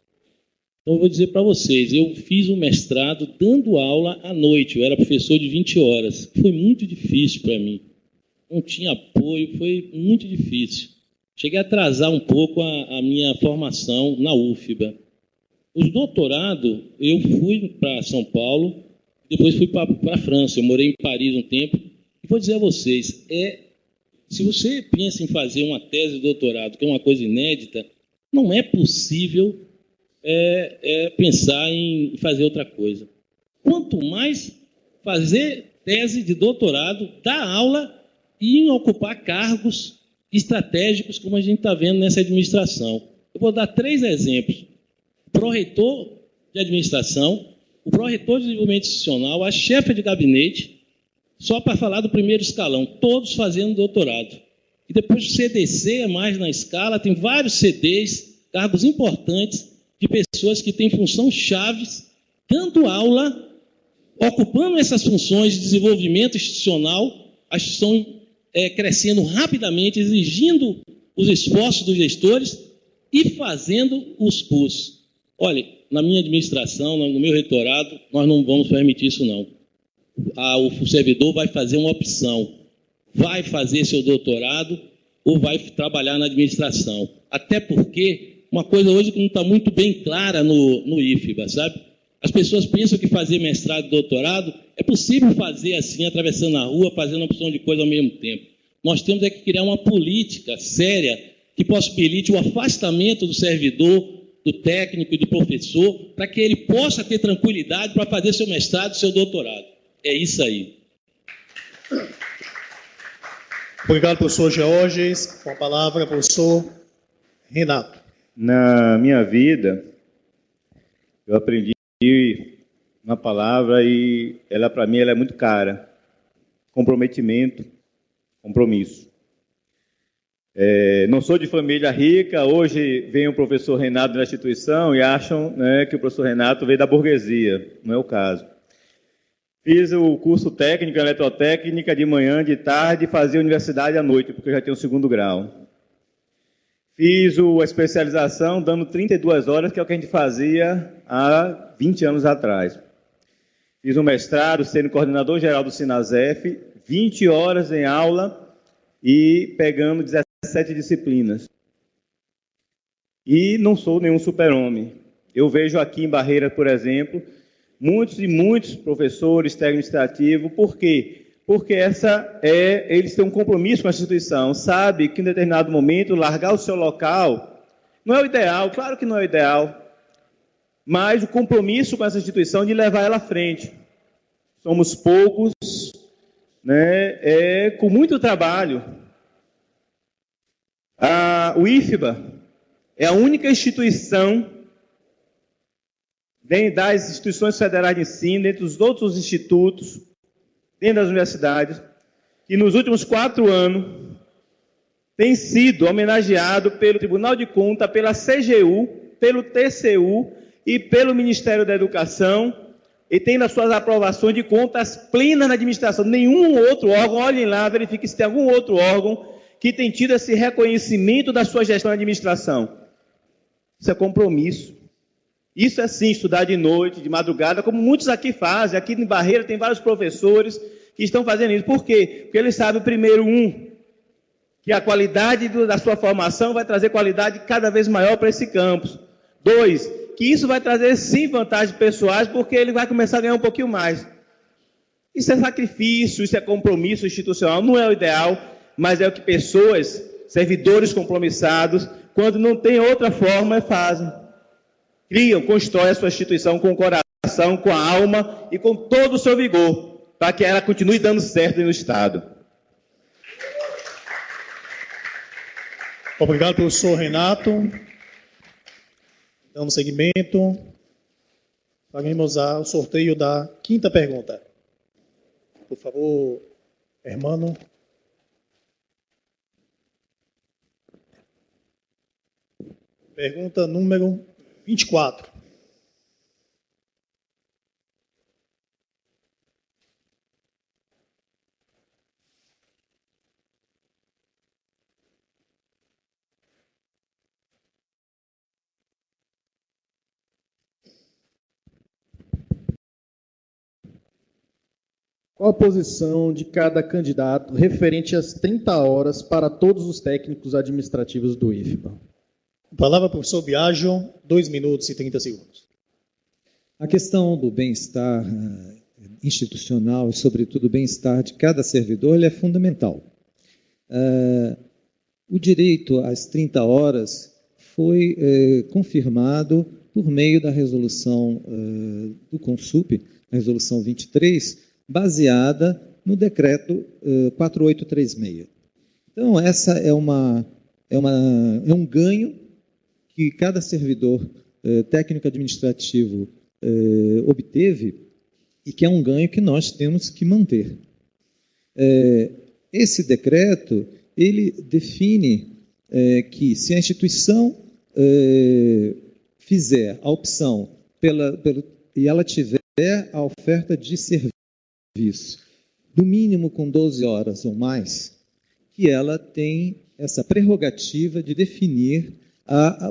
Então, eu vou dizer para vocês, eu fiz o mestrado dando aula à noite, eu era professor de 20 horas. Foi muito difícil para mim. Não tinha apoio, foi muito difícil. Cheguei a atrasar um pouco a minha formação na UFBA. Os doutorados, eu fui para São Paulo, depois fui para a França. Eu morei em Paris um tempo. E vou dizer a vocês, se você pensa em fazer uma tese de doutorado, que é uma coisa inédita, não é possível pensar em fazer outra coisa. Quanto mais fazer tese de doutorado, dar aula e em ocupar cargos estratégicos, como a gente está vendo nessa administração. Eu vou dar 3 exemplos. O pró-reitor de administração, o pró-reitor de desenvolvimento institucional, a chefe de gabinete, só para falar do primeiro escalão, todos fazendo doutorado. E depois o CDC é mais na escala, tem vários CDs, cargos importantes, de pessoas que têm função chaves, dando aula ocupando essas funções de desenvolvimento institucional, a instituição crescendo rapidamente, exigindo os esforços dos gestores e fazendo os cursos. Olha, na minha administração, no meu reitorado, nós não vamos permitir isso, não. O servidor vai fazer uma opção, vai fazer seu doutorado ou vai trabalhar na administração. Até porque, uma coisa hoje que não está muito bem clara no IFBA, sabe? As pessoas pensam que fazer mestrado e doutorado é possível fazer assim, atravessando a rua, fazendo uma opção de coisa ao mesmo tempo. Nós temos que criar uma política séria que possibilite o afastamento do servidor, do técnico e do professor, para que ele possa ter tranquilidade para fazer seu mestrado e seu doutorado. É isso aí. Obrigado, professor Georges. Com a palavra, professor Renato. Na minha vida, eu aprendi uma palavra e ela, para mim, ela é muito cara. Comprometimento, compromisso. Não sou de família rica, hoje vem o professor Renato da instituição e acham, né, que o professor Renato veio da burguesia. Não é o caso. Fiz o curso técnico, eletrotécnica, de manhã, de tarde, e fazia universidade à noite, porque eu já tenho o 2º grau. Fiz a especialização dando 32 horas, que é o que a gente fazia há 20 anos atrás. Fiz um mestrado sendo coordenador geral do Sinasef, 20 horas em aula e pegando 17 disciplinas. E não sou nenhum super-homem. Eu vejo aqui em Barreira, por exemplo, muitos e muitos professores técnicos administrativos. Por quê? Porque eles têm um compromisso com a instituição, sabe que em determinado momento largar o seu local não é o ideal, claro que não é o ideal, mas o compromisso com essa instituição de levar ela à frente. Somos poucos, né, com muito trabalho. O IFBA é a única instituição dentro das instituições federais de ensino, dentro dos outros institutos, dentro das universidades, que nos últimos 4 anos tem sido homenageado pelo Tribunal de Contas, pela CGU, pelo TCU e pelo Ministério da Educação, e tem nas suas aprovações de contas plenas na administração. Nenhum outro órgão, olhem lá, verifiquem se tem algum outro órgão que tem tido esse reconhecimento da sua gestão na administração. Isso é compromisso. Isso é sim, estudar de noite, de madrugada, como muitos aqui fazem. Aqui em Barreira tem vários professores que estão fazendo isso. Por quê? Porque eles sabem, primeiro, que a qualidade da sua formação vai trazer qualidade cada vez maior para esse campus. 2, que isso vai trazer sim vantagens pessoais, porque ele vai começar a ganhar um pouquinho mais. Isso é sacrifício, isso é compromisso institucional, não é o ideal, mas é o que pessoas, servidores compromissados, quando não tem outra forma, fazem. Criam, constroem a sua instituição com o coração, com a alma e com todo o seu vigor, para que ela continue dando certo no Estado. Obrigado, professor Renato. Dando seguimento, faremos o sorteio da 5ª pergunta. Por favor, hermano. Pergunta número 24. Qual a posição de cada candidato referente às 30 horas para todos os técnicos administrativos do IFBA? A palavra professor Biagio, 2 minutos e 30 segundos. A questão do bem-estar institucional e, sobretudo, o bem-estar de cada servidor, ele é fundamental. O direito às 30 horas foi confirmado por meio da resolução do CONSUP, a resolução 23, baseada no decreto 4836. Então, essa é um ganho que cada servidor técnico administrativo obteve e que é um ganho que nós temos que manter. Esse decreto, ele define que se a instituição fizer a opção e ela tiver a oferta de serviço, no mínimo com 12 horas ou mais, que ela tem essa prerrogativa de definir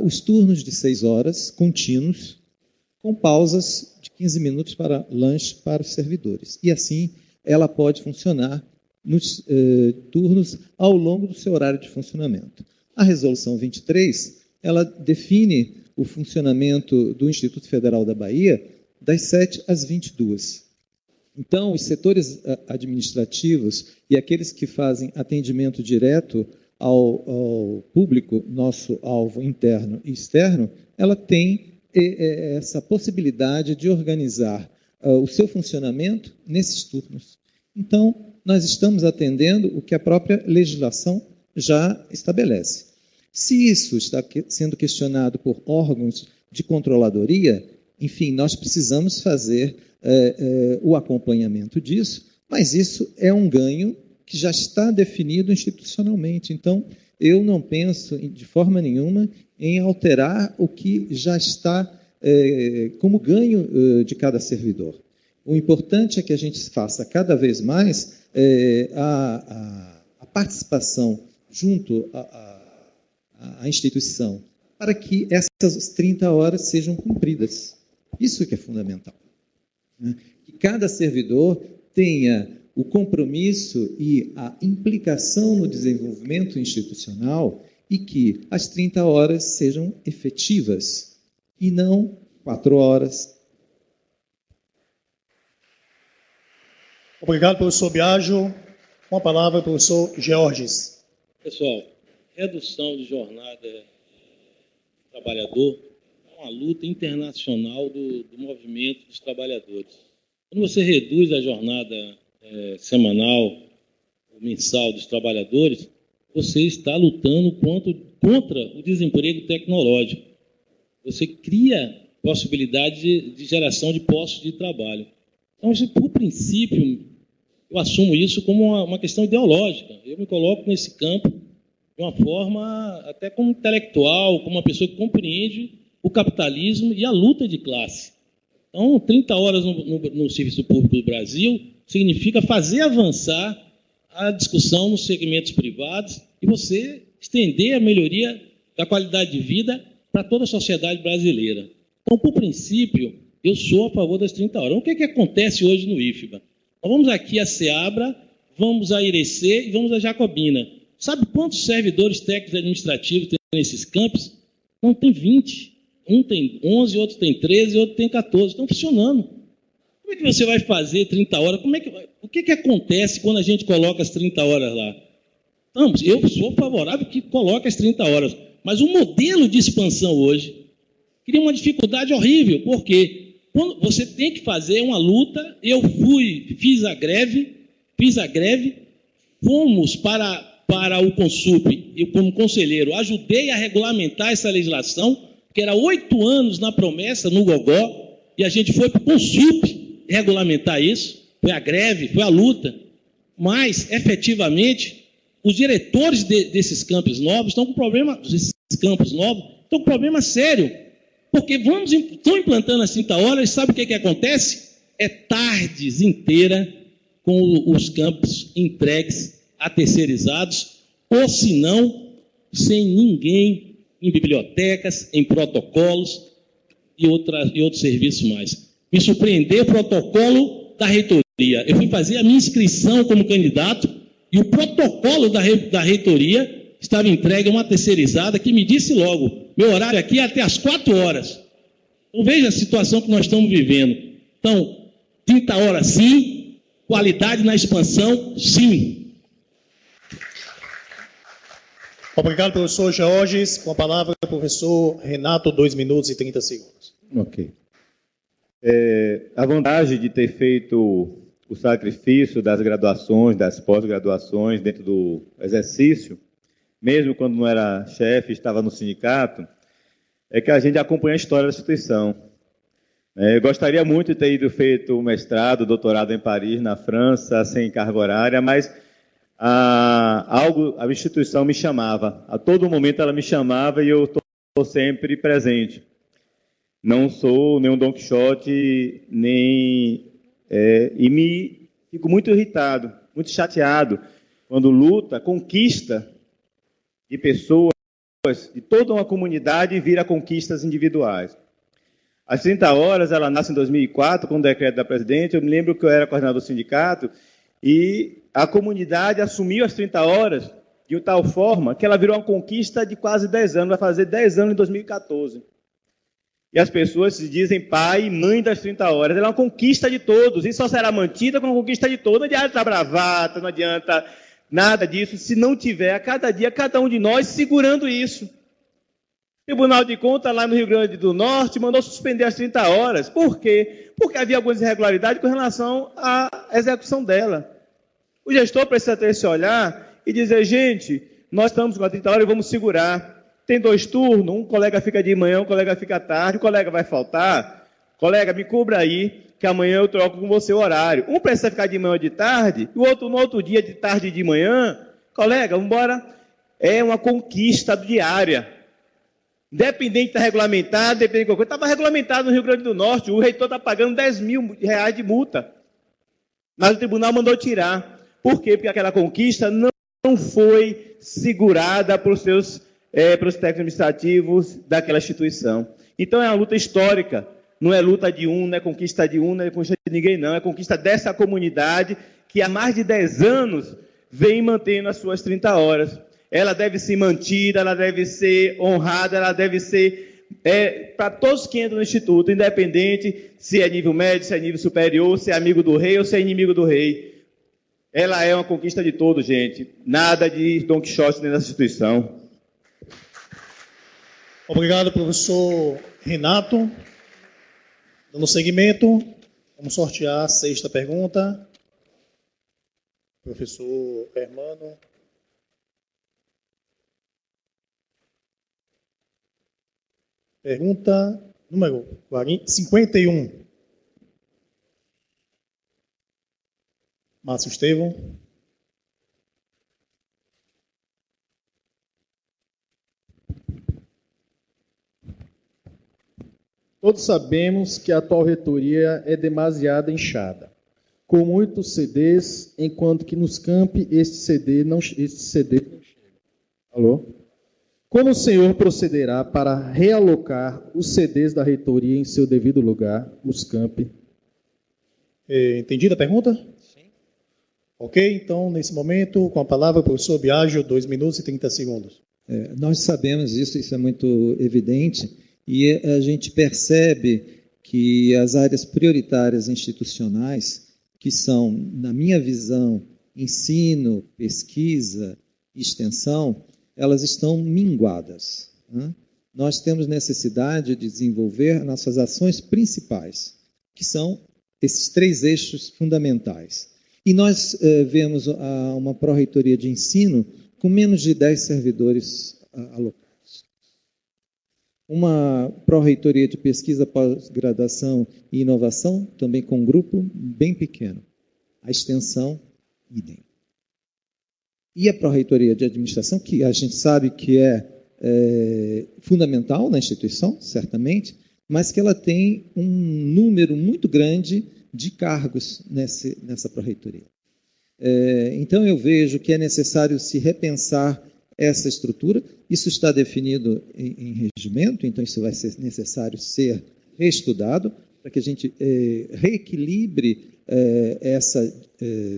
os turnos de 6 horas contínuos, com pausas de 15 minutos para lanche para os servidores. E assim ela pode funcionar nos turnos ao longo do seu horário de funcionamento. A Resolução 23, ela define o funcionamento do Instituto Federal da Bahia das 7 às 22. Então, os setores administrativos e aqueles que fazem atendimento direto ao público, nosso alvo interno e externo, ela tem essa possibilidade de organizar o seu funcionamento nesses turnos. Então, nós estamos atendendo o que a própria legislação já estabelece. Se isso está sendo questionado por órgãos de controladoria, enfim, nós precisamos fazer o acompanhamento disso, mas isso é um ganho que já está definido institucionalmente. Então, eu não penso de forma nenhuma em alterar o que já está como ganho de cada servidor. O importante é que a gente faça cada vez mais a participação junto à instituição, para que essas 30 horas sejam cumpridas. Isso que é fundamental. Né? Que cada servidor tenha o compromisso e a implicação no desenvolvimento institucional e que as 30 horas sejam efetivas e não 4 horas. Obrigado, professor Biagio. Com a palavra, professor Georges. Pessoal, redução de jornada do trabalhador é uma luta internacional do movimento dos trabalhadores. Quando você reduz a jornada semanal, mensal dos trabalhadores, você está lutando contra o desemprego tecnológico. Você cria possibilidade de geração de postos de trabalho. Então, por princípio, eu assumo isso como uma questão ideológica. Eu me coloco nesse campo de uma forma até como intelectual, como uma pessoa que compreende o capitalismo e a luta de classe. Então, 30 horas no serviço público do Brasil significa fazer avançar a discussão nos segmentos privados e você estender a melhoria da qualidade de vida para toda a sociedade brasileira. Então, por princípio, eu sou a favor das 30 horas. O que acontece hoje no IFBA? Nós vamos aqui a Seabra, vamos a Irecê e vamos a Jacobina. Sabe quantos servidores técnicos e administrativos tem nesses campos? Não, tem 20. Um tem 11, outro tem 13, outro tem 14. Estão funcionando. Como é que você vai fazer 30 horas? O que acontece quando a gente coloca as 30 horas lá? Não, eu sou favorável que coloque as 30 horas. Mas o modelo de expansão hoje cria uma dificuldade horrível. Por quê? Quando você tem que fazer uma luta, eu fiz a greve, fomos para o Consup, eu como conselheiro, ajudei a regulamentar essa legislação, que era 8 anos na promessa, no Gogó, e a gente foi para o Consup regulamentar isso, foi a greve, foi a luta, mas, efetivamente, os diretores desses campos novos estão com problema sério, porque estão implantando as 30 horas, sabe o que acontece? É tardes inteiras com os campos entregues a terceirizados, ou se não, sem ninguém em bibliotecas, em protocolos e outros serviços mais. Me surpreendeu o protocolo da reitoria. Eu fui fazer a minha inscrição como candidato e o protocolo da reitoria estava entregue a uma terceirizada que me disse logo, meu horário aqui é até às 4 horas. Então veja a situação que nós estamos vivendo. Então, 30 horas sim, qualidade na expansão sim. Obrigado, professor Georges. Com a palavra, professor Renato, 2 minutos e 30 segundos. Ok. A vantagem de ter feito o sacrifício das graduações, das pós-graduações dentro do exercício, mesmo quando não era chefe, estava no sindicato, é que a gente acompanha a história da instituição. Eu gostaria muito de ter ido feito o mestrado, doutorado em Paris, na França, sem carga horária, mas a instituição me chamava. A todo momento ela me chamava e eu estou sempre presente. Não sou nem um Don Quixote, e me fico muito irritado, muito chateado, quando luta, conquista de pessoas, de toda uma comunidade, vira conquistas individuais. As 30 horas, ela nasce em 2004, com o decreto da presidente. Eu me lembro que eu era coordenador do sindicato, e a comunidade assumiu as 30 horas de tal forma que ela virou uma conquista de quase 10 anos, vai fazer 10 anos em 2014. E as pessoas se dizem pai e mãe das 30 horas. Ela é uma conquista de todos, e só será mantida com uma conquista de todos. Não adianta bravata, não adianta nada disso, se não tiver a cada dia, cada um de nós segurando isso. O Tribunal de Contas, lá no Rio Grande do Norte, mandou suspender as 30 horas. Por quê? Porque havia algumas irregularidades com relação à execução dela. O gestor precisa ter esse olhar e dizer, gente, nós estamos com as 30 horas e vamos segurar. Tem 2 turnos, um colega fica de manhã, um colega fica à tarde, o colega vai faltar. Colega, me cubra aí, que amanhã eu troco com você o horário. Um precisa ficar de manhã ou de tarde, e o outro no outro dia, de tarde e de manhã. Colega, vamos embora. É uma conquista diária. Independente da regulamentado, dependente de qualquer coisa. Estava regulamentado no Rio Grande do Norte, o reitor está pagando R$10 mil de multa. Mas o tribunal mandou tirar. Por quê? Porque aquela conquista não foi segurada para os técnicos administrativos daquela instituição. Então, é uma luta histórica. Não é luta de um, não é conquista de um, não é conquista de ninguém, não. É conquista dessa comunidade que há mais de 10 anos vem mantendo as suas 30 horas. Ela deve ser mantida, ela deve ser honrada, ela deve ser para todos que entram no Instituto, independente se é nível médio, se é nível superior, se é amigo do rei ou se é inimigo do rei. Ela é uma conquista de todos, gente. Nada de Don Quixote dentro dessa instituição. Obrigado, professor Renato. Dando seguimento, vamos sortear a 6ª pergunta. Professor Hermano. Pergunta número 51. Márcio Estevão. Todos sabemos que a atual reitoria é demasiado inchada, com muitos CDs, enquanto que nos campi este CD não chega. Alô? Como o senhor procederá para realocar os CDs da reitoria em seu devido lugar, os campi? Entendida a pergunta? Sim. Ok, então, nesse momento, com a palavra, o professor Biagio, 2 minutos e 30 segundos. Nós sabemos isso é muito evidente, e a gente percebe que as áreas prioritárias institucionais, que são, na minha visão, ensino, pesquisa e extensão, elas estão minguadas, né? Nós temos necessidade de desenvolver nossas ações principais, que são esses 3 eixos fundamentais. E nós vemos uma pró-reitoria de ensino com menos de 10 servidores alocados. Uma pró-reitoria de pesquisa, pós-graduação e inovação, também com um grupo bem pequeno. A extensão, idem. E a pró-reitoria de administração, que a gente sabe que é fundamental na instituição, certamente, mas que ela tem um número muito grande de cargos nessa pró-reitoria. Então, eu vejo que é necessário se repensar essa estrutura. Isso está definido em regimento, então isso vai ser necessário ser reestudado para que a gente reequilibre essa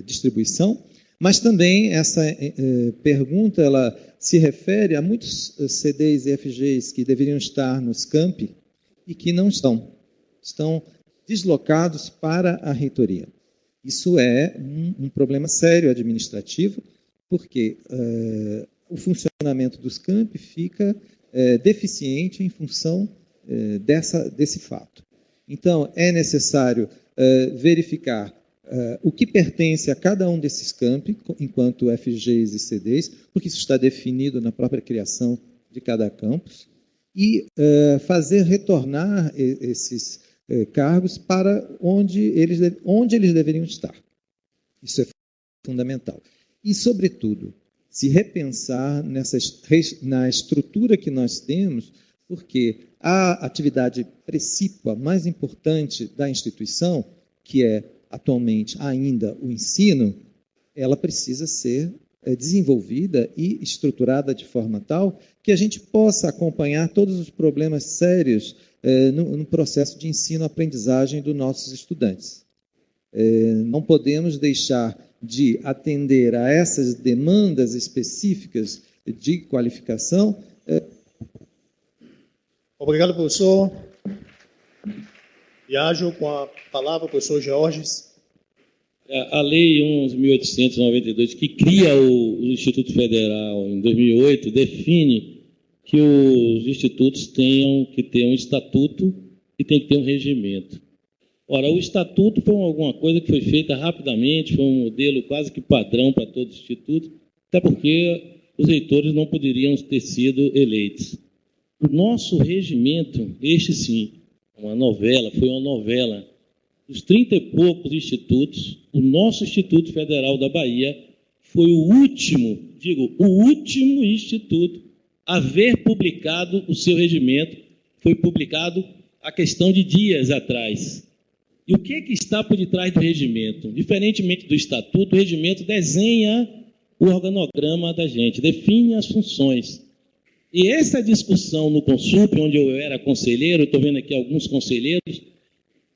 distribuição, mas também essa pergunta ela se refere a muitos CDs e FGs que deveriam estar nos campi e que não estão deslocados para a reitoria. Isso é um problema sério administrativo, porque o funcionamento dos campi fica deficiente em função desse fato. Então, é necessário verificar o que pertence a cada um desses campi, enquanto FGs e CDs, porque isso está definido na própria criação de cada campus, e fazer retornar esses cargos para onde eles deveriam estar. Isso é fundamental. E, sobretudo, se repensar na estrutura que nós temos, porque a atividade precípua mais importante da instituição, que é atualmente ainda o ensino, ela precisa ser desenvolvida e estruturada de forma tal que a gente possa acompanhar todos os problemas sérios no processo de ensino-aprendizagem dos nossos estudantes. Não podemos deixar de atender a essas demandas específicas de qualificação. Obrigado, professor. Viajo com a palavra, professor Georges. A Lei 11.892, que cria o Instituto Federal em 2008, define que os institutos tenham que ter um estatuto e tem que ter um regimento. Ora, o estatuto foi alguma coisa que foi feita rapidamente, foi um modelo quase que padrão para todos os institutos, até porque os reitores não poderiam ter sido eleitos. O nosso regimento, este sim, foi uma novela. Dos 30 e poucos institutos, o nosso Instituto Federal da Bahia foi o último instituto a ver publicado o seu regimento. Foi publicado há questão de dias atrás. E o que está por detrás do regimento? Diferentemente do estatuto, o regimento desenha o organograma da gente, define as funções. E essa discussão no Consup, onde eu era conselheiro, estou vendo aqui alguns conselheiros,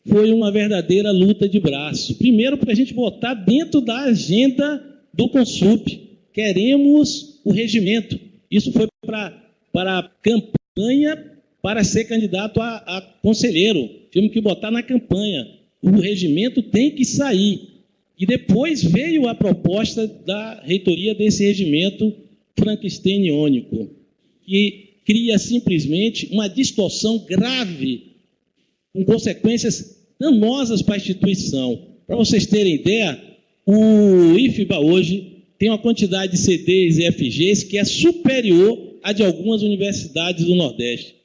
foi uma verdadeira luta de braço. Primeiro, para a gente botar dentro da agenda do Consup. Queremos o regimento. Isso foi para a campanha para ser candidato a conselheiro. Tivemos que botar na campanha. O regimento tem que sair. E depois veio a proposta da reitoria desse regimento frankensteiniônico, que cria simplesmente uma distorção grave, com consequências danosas para a instituição. Para vocês terem ideia, o IFBA hoje tem uma quantidade de CDs e FGs que é superior à de algumas universidades do Nordeste.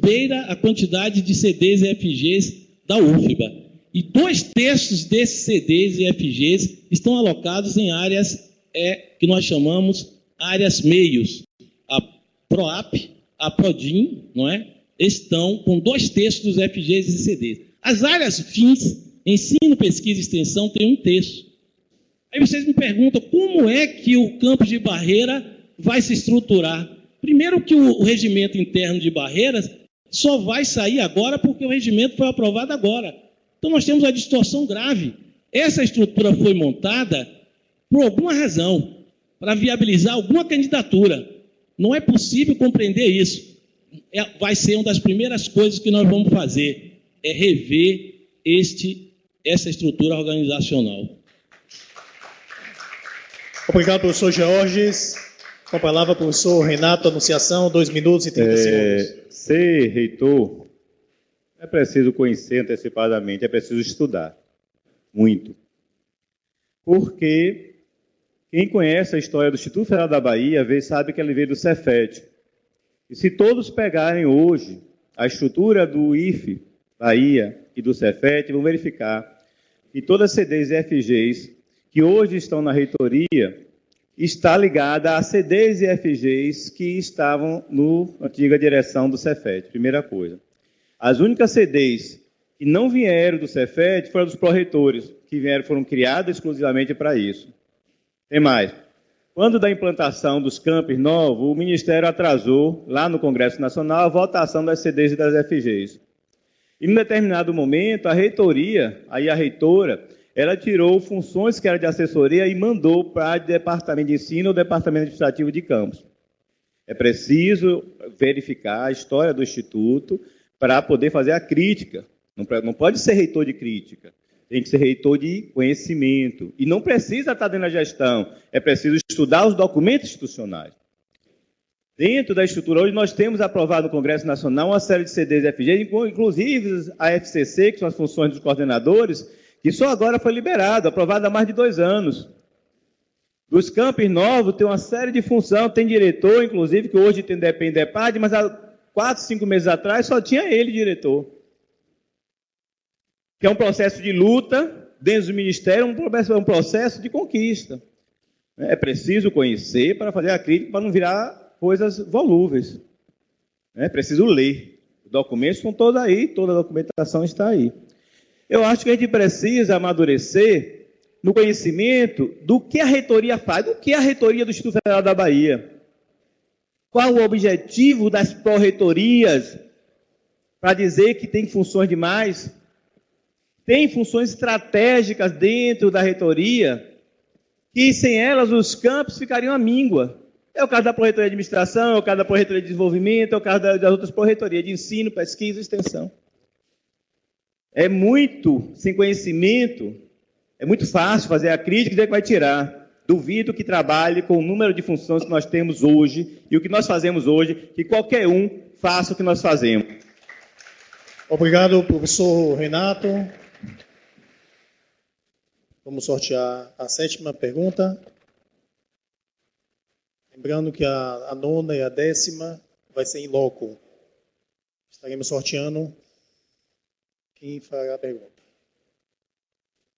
Beira a quantidade de CDs e FGs da UFBA. E 2/3 desses CDs e FGs estão alocados em áreas que nós chamamos áreas meios. A PROAP, a PRODIN, não é? Estão com 2/3 dos FGs e CDs. As áreas fins, ensino, pesquisa e extensão, tem 1/3. Aí vocês me perguntam como é que o campus de Barreira vai se estruturar. Primeiro que o regimento interno de Barreiras só vai sair agora porque o regimento foi aprovado agora. Então nós temos uma distorção grave. Essa estrutura foi montada por alguma razão, para viabilizar alguma candidatura. Não é possível compreender isso. Vai ser uma das primeiras coisas que nós vamos fazer, é rever essa estrutura organizacional. Obrigado, professor Georges. Com a palavra, professor Renato Anunciação, 2 minutos e 30 segundos. Ser reitor não é preciso conhecer antecipadamente, é preciso estudar muito. Porque quem conhece a história do Instituto Federal da Bahia sabe que ele veio do Cefet. E se todos pegarem hoje a estrutura do IFE Bahia e do Cefet, vão verificar que todas as CDs e FGs que hoje estão na reitoria está ligada a CDs e FGs que estavam na antiga direção do Cefet. Primeira coisa. As únicas CDs que não vieram do Cefet foram dos pró-reitores, que foram criadas exclusivamente para isso. Tem mais. Quando da implantação dos campos novos, o Ministério atrasou, lá no Congresso Nacional, a votação das CDs e das FGs. E, em determinado momento, a reitora, ela tirou funções que eram de assessoria e mandou para o Departamento de Ensino ou Departamento Administrativo de Campos. É preciso verificar a história do Instituto para poder fazer a crítica. Não pode ser reitor de crítica. Tem que ser reitor de conhecimento. E não precisa estar dentro da gestão. É preciso estudar os documentos institucionais. Dentro da estrutura, hoje nós temos aprovado no Congresso Nacional uma série de CDs e FGs, inclusive a FCC, que são as funções dos coordenadores, que só agora foi liberado, aprovado há mais de 2 anos. Dos campos novos, tem uma série de funções, tem diretor, inclusive, que hoje tem DEPAD, mas há 4, 5 meses atrás só tinha ele diretor. Que é um processo de luta dentro do Ministério, um processo de conquista. É preciso conhecer para fazer a crítica, para não virar coisas volúveis. né? Preciso ler. Os documentos estão todos aí, toda a documentação está aí. Eu acho que a gente precisa amadurecer no conhecimento do que a reitoria faz, do que é a reitoria do Instituto Federal da Bahia. Qual o objetivo das pró-reitorias para dizer que tem funções demais? Tem funções estratégicas dentro da reitoria que, sem elas, os campos ficariam à míngua. É o caso da pró-reitoria de administração, é o caso da pró-reitoria de desenvolvimento, é o caso das outras pró-reitorias de ensino, pesquisa e extensão. É muito, sem conhecimento, é muito fácil fazer a crítica e dizer que vai tirar. Duvido que trabalhe com o número de funções que nós temos hoje e o que nós fazemos hoje, que qualquer um faça o que nós fazemos. Obrigado, professor Renato. Vamos sortear a 7ª pergunta. Lembrando que a 9ª e a 10ª vai ser em loco. Estaremos sorteando quem fará a pergunta.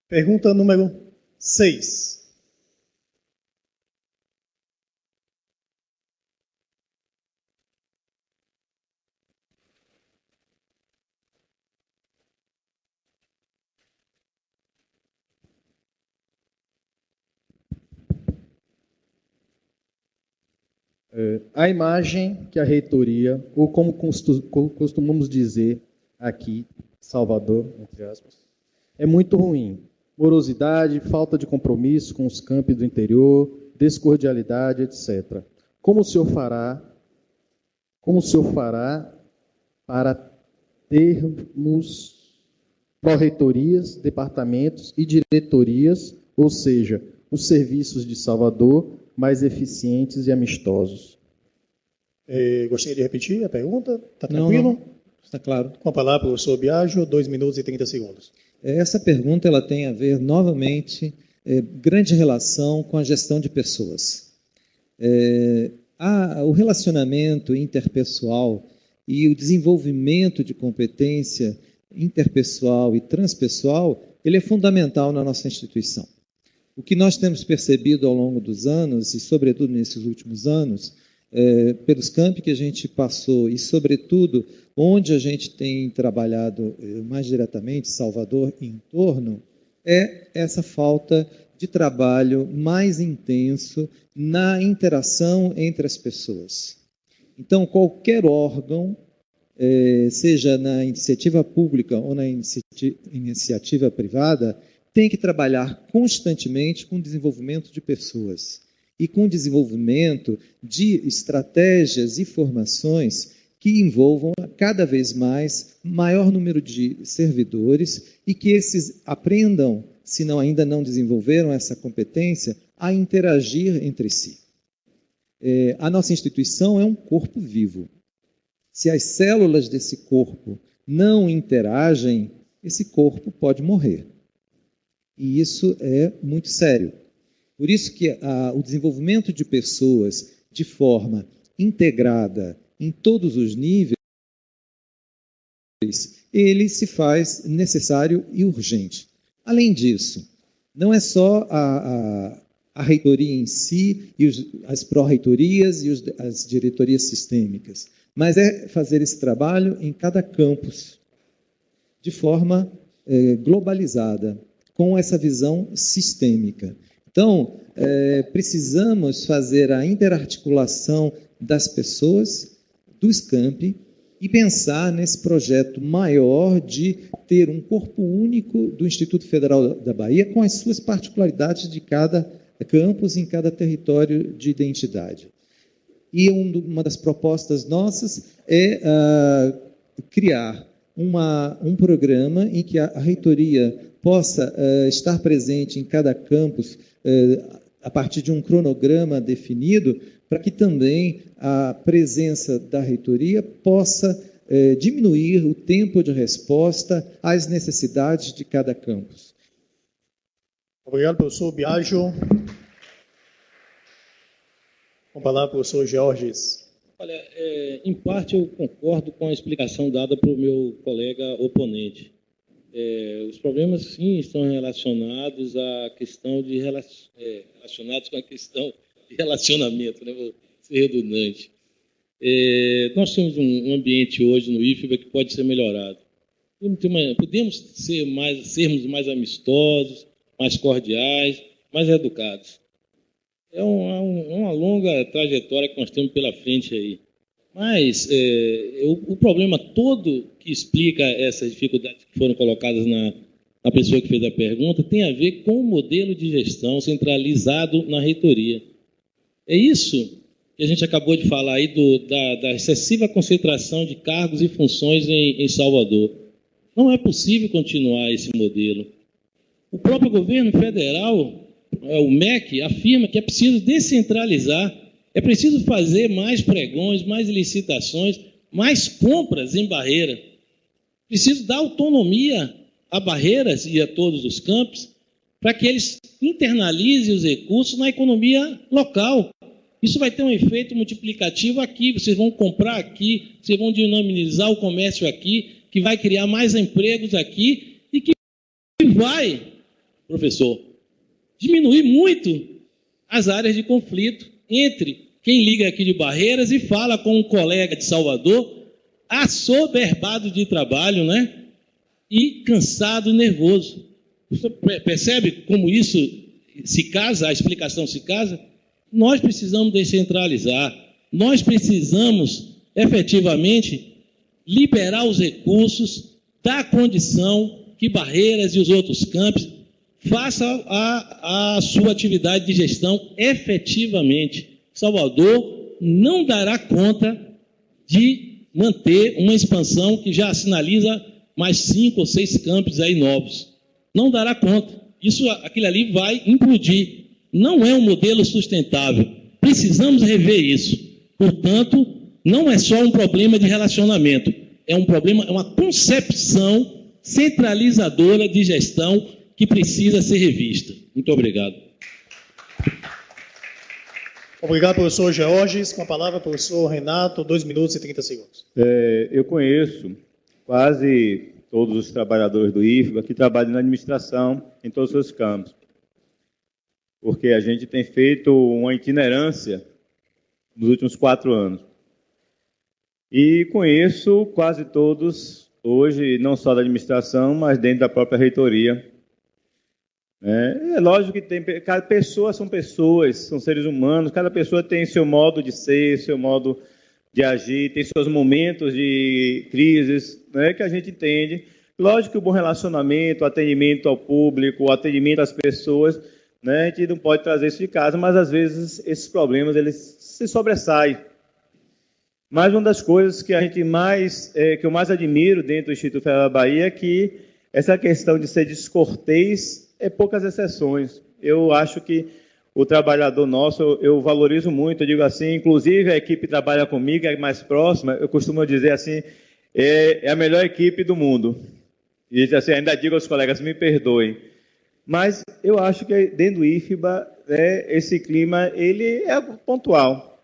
Pergunta número 6. A imagem que a reitoria, ou como costumamos dizer aqui, Salvador, entre aspas, é muito ruim. Morosidade, falta de compromisso com os campi do interior, descordialidade, etc. Como o senhor fará para termos pró-reitorias, departamentos e diretorias, ou seja, os serviços de Salvador, mais eficientes e amistosos? Gostaria de repetir a pergunta? Está tranquilo? Não, está claro. Com a palavra, professor Biagio, 2 minutos e 30 segundos. Essa pergunta ela tem a ver, novamente, grande relação com a gestão de pessoas. O relacionamento interpessoal e o desenvolvimento de competência interpessoal e transpessoal, ele é fundamental na nossa instituição. O que nós temos percebido ao longo dos anos, e sobretudo nesses últimos anos, pelos campi que a gente passou e, sobretudo, onde a gente tem trabalhado mais diretamente, Salvador e em torno, é essa falta de trabalho mais intenso na interação entre as pessoas. Então, qualquer órgão, seja na iniciativa pública ou na iniciativa privada, tem que trabalhar constantemente com o desenvolvimento de pessoas e com o desenvolvimento de estratégias e formações que envolvam cada vez mais maior número de servidores e que esses aprendam, se não ainda não desenvolveram essa competência, a interagir entre si. A nossa instituição é um corpo vivo. Se as células desse corpo não interagem, esse corpo pode morrer. E isso é muito sério. Por isso que o desenvolvimento de pessoas de forma integrada em todos os níveis, ele se faz necessário e urgente. Além disso, não é só a reitoria em si, e as pró-reitorias e as diretorias sistêmicas, mas é fazer esse trabalho em cada campus, de forma globalizada, com essa visão sistêmica. Então, precisamos fazer a interarticulação das pessoas, dos campi, e pensar nesse projeto maior de ter um corpo único do Instituto Federal da Bahia, com as suas particularidades de cada campus, em cada território de identidade. E uma das propostas nossas é criar um programa em que a reitoria possa estar presente em cada campus a partir de um cronograma definido, para que também a presença da reitoria possa diminuir o tempo de resposta às necessidades de cada campus. Obrigado, professor Biagio. Com a palavra, professor Georges. Olha, em parte eu concordo com a explicação dada para o meu colega oponente. Os problemas, sim, estão relacionados à questão relacionados com a questão de relacionamento, né? Vou ser redundante. Nós temos um ambiente hoje no IFBA que pode ser melhorado. Podemos sermos mais amistosos, mais cordiais, mais educados. É uma longa trajetória que nós temos pela frente aí. Mas o problema todo que explica essas dificuldades que foram colocadas na pessoa que fez a pergunta tem a ver com o modelo de gestão centralizado na reitoria. É isso que a gente acabou de falar aí da excessiva concentração de cargos e funções em Salvador. Não é possível continuar esse modelo. O próprio governo federal, o MEC, afirma que é preciso descentralizar, é preciso fazer mais pregões, mais licitações, mais compras em Barreira. Preciso dar autonomia a Barreiras e a todos os campos para que eles internalizem os recursos na economia local. Isso vai ter um efeito multiplicativo aqui, vocês vão comprar aqui, vocês vão dinamizar o comércio aqui, que vai criar mais empregos aqui e que vai, professor, diminuir muito as áreas de conflito entre quem liga aqui de Barreiras e fala com um colega de Salvador, assoberbado de trabalho, né? E cansado e nervoso. Você percebe como isso se casa, a explicação se casa? Nós precisamos descentralizar, nós precisamos efetivamente liberar os recursos, dar condição que Barreiras e os outros campos façam a sua atividade de gestão efetivamente. Salvador não dará conta de manter uma expansão que já sinaliza mais 5 ou 6 campos aí novos. Não dará conta. Aquilo ali vai implodir. Não é um modelo sustentável. Precisamos rever isso. Portanto, não é só um problema de relacionamento. É um problema, é uma concepção centralizadora de gestão que precisa ser revista. Muito obrigado. Obrigado, professor Georges. Com a palavra, professor Renato, 2 minutos e 30 segundos. Eu conheço quase todos os trabalhadores do IFBA que trabalham na administração em todos os seus campos, porque a gente tem feito uma itinerância nos últimos 4 anos. E conheço quase todos hoje, não só da administração, mas dentro da própria reitoria. É lógico que cada pessoa são pessoas, são seres humanos, cada pessoa tem seu modo de ser, seu modo de agir, tem seus momentos de crises, né, que a gente entende. Lógico que o bom relacionamento, o atendimento ao público, o atendimento às pessoas, né, a gente não pode trazer isso de casa, mas às vezes esses problemas eles se sobressaem. Mas uma das coisas que que eu mais admiro dentro do Instituto Federal da Bahia é que essa questão de ser descortês é poucas exceções. Eu acho que o trabalhador nosso, eu valorizo muito, eu digo assim, inclusive a equipe que trabalha comigo, é mais próxima, eu costumo dizer assim, é a melhor equipe do mundo. E assim, ainda digo aos colegas, me perdoem. Mas eu acho que dentro do IFBA, esse clima, ele é pontual.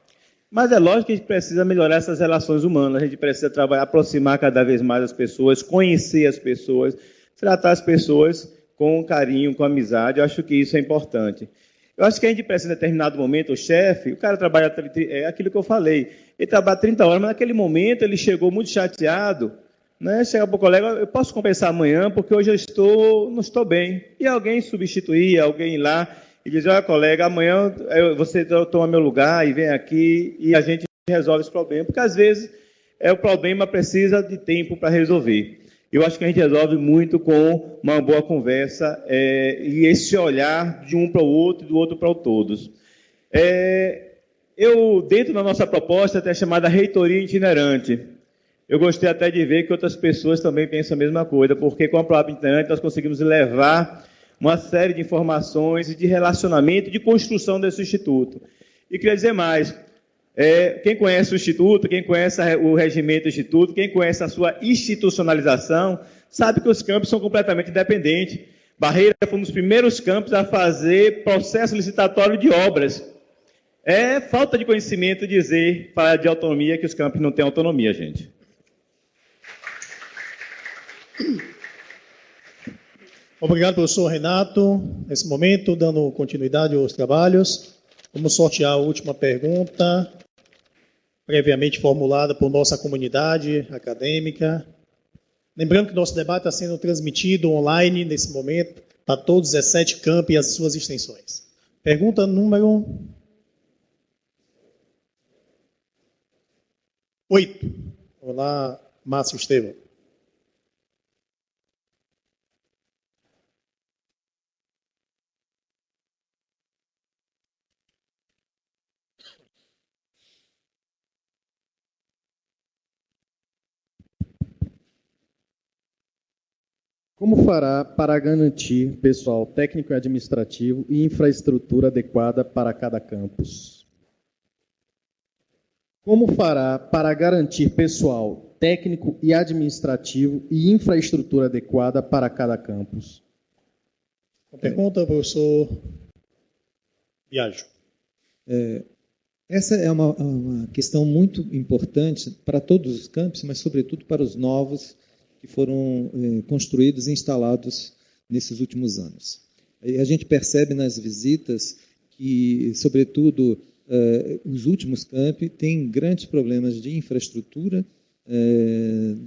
Mas é lógico que a gente precisa melhorar essas relações humanas, a gente precisa trabalhar, aproximar cada vez mais as pessoas, conhecer as pessoas, tratar as pessoas com carinho, com amizade. Eu acho que isso é importante. Eu acho que a gente precisa, em determinado momento, o chefe, o cara trabalha, é aquilo que eu falei, ele trabalha 30 horas, mas naquele momento ele chegou muito chateado, né? Chega para o colega, eu posso compensar amanhã, porque hoje não estou bem. E alguém substituir, alguém ir lá e dizer, olha, colega, amanhã você toma meu lugar e vem aqui e a gente resolve esse problema. Porque, às vezes, o problema precisa de tempo para resolver. Eu acho que a gente resolve muito com uma boa conversa e esse olhar de um para o outro e do outro para o todos. Dentro da nossa proposta, tem a chamada reitoria itinerante. Eu gostei até de ver que outras pessoas também pensam a mesma coisa, porque com a palavra itinerante nós conseguimos levar uma série de informações e de relacionamento e de construção desse instituto. E queria dizer mais, quem conhece o Instituto, quem conhece o regimento do Instituto, quem conhece a sua institucionalização, sabe que os campos são completamente independentes. Barreira foi um dos primeiros campos a fazer processo licitatório de obras. É falta de conhecimento falar de autonomia, que os campos não têm autonomia, gente. Obrigado, professor Renato. Nesse momento, dando continuidade aos trabalhos, vamos sortear a última pergunta. previamente formulada por nossa comunidade acadêmica. Lembrando que nosso debate está sendo transmitido online nesse momento para todos os 17 campi e as suas extensões. Pergunta número 8. Olá, Márcio Estevão. Como fará para garantir pessoal técnico e administrativo e infraestrutura adequada para cada campus? Como fará para garantir pessoal técnico e administrativo e infraestrutura adequada para cada campus? Pergunta, professor Biagio. Essa é uma questão muito importante para todos os campos, mas, sobretudo, para os novos que foram construídos e instalados nesses últimos anos. E a gente percebe nas visitas que, sobretudo, os últimos campi têm grandes problemas de infraestrutura,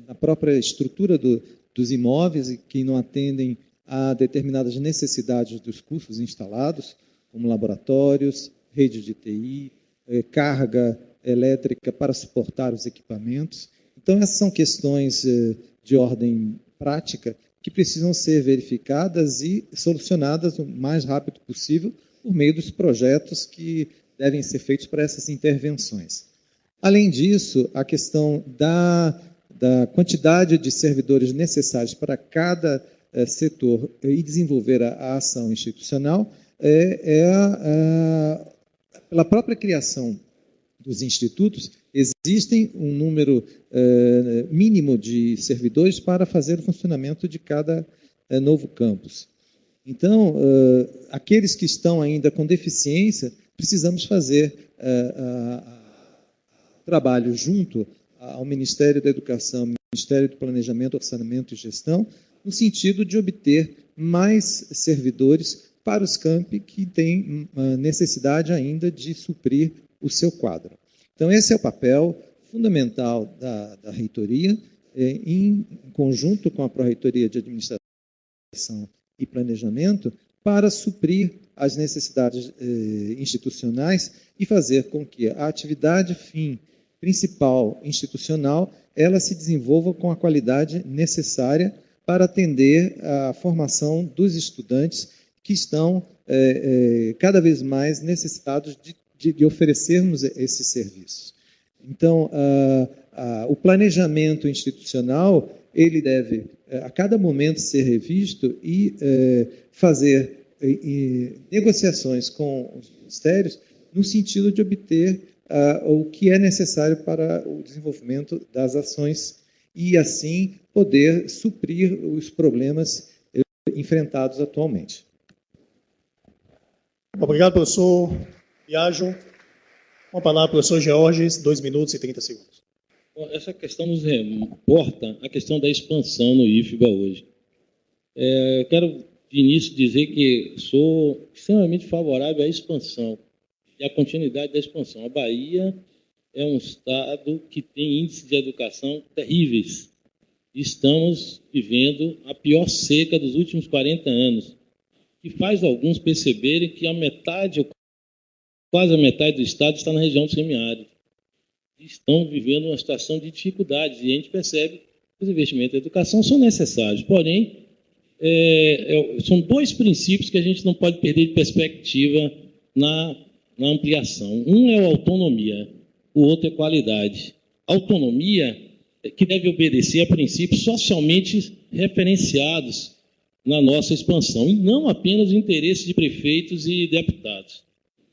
na própria estrutura dos imóveis, e que não atendem a determinadas necessidades dos cursos instalados, como laboratórios, rede de TI, carga elétrica para suportar os equipamentos. Então, essas são questões de ordem prática que precisam ser verificadas e solucionadas o mais rápido possível por meio dos projetos que devem ser feitos para essas intervenções. Além disso, a questão da quantidade de servidores necessários para cada setor e desenvolver a ação institucional pela própria criação dos institutos, existem um número mínimo de servidores para fazer o funcionamento de cada novo campus. Então, aqueles que estão ainda com deficiência, precisamos fazer trabalho junto ao Ministério da Educação, Ministério do Planejamento, Orçamento e Gestão, no sentido de obter mais servidores para os campi que têm necessidade ainda de suprir o seu quadro. Então, esse é o papel fundamental da reitoria, em conjunto com a Pró-Reitoria de Administração e Planejamento, para suprir as necessidades institucionais e fazer com que a atividade fim principal institucional ela se desenvolva com a qualidade necessária para atender à formação dos estudantes que estão cada vez mais necessitados de oferecermos esses serviços. Então, o planejamento institucional ele deve, a cada momento, ser revisto e fazer negociações com os ministérios no sentido de obter o que é necessário para o desenvolvimento das ações e, assim, poder suprir os problemas enfrentados atualmente. Obrigado, professor Biagio. Uma palavra, professor Georges, 2 minutos e 30 segundos. Bom, essa questão nos reporta a questão da expansão no IFBA hoje. Eu quero, de início, dizer que sou extremamente favorável à expansão e à continuidade da expansão. A Bahia é um estado que tem índices de educação terríveis. Estamos vivendo a pior seca dos últimos 40 anos, que faz alguns perceberem que a metade, quase a metade do estado está na região do semiárido. Estão vivendo uma situação de dificuldades e a gente percebe que os investimentos em educação são necessários. Porém, são 2 princípios que a gente não pode perder de perspectiva na ampliação. Um é a autonomia, o outro é qualidade. Autonomia que deve obedecer a princípios socialmente referenciados na nossa expansão, e não apenas o interesse de prefeitos e deputados.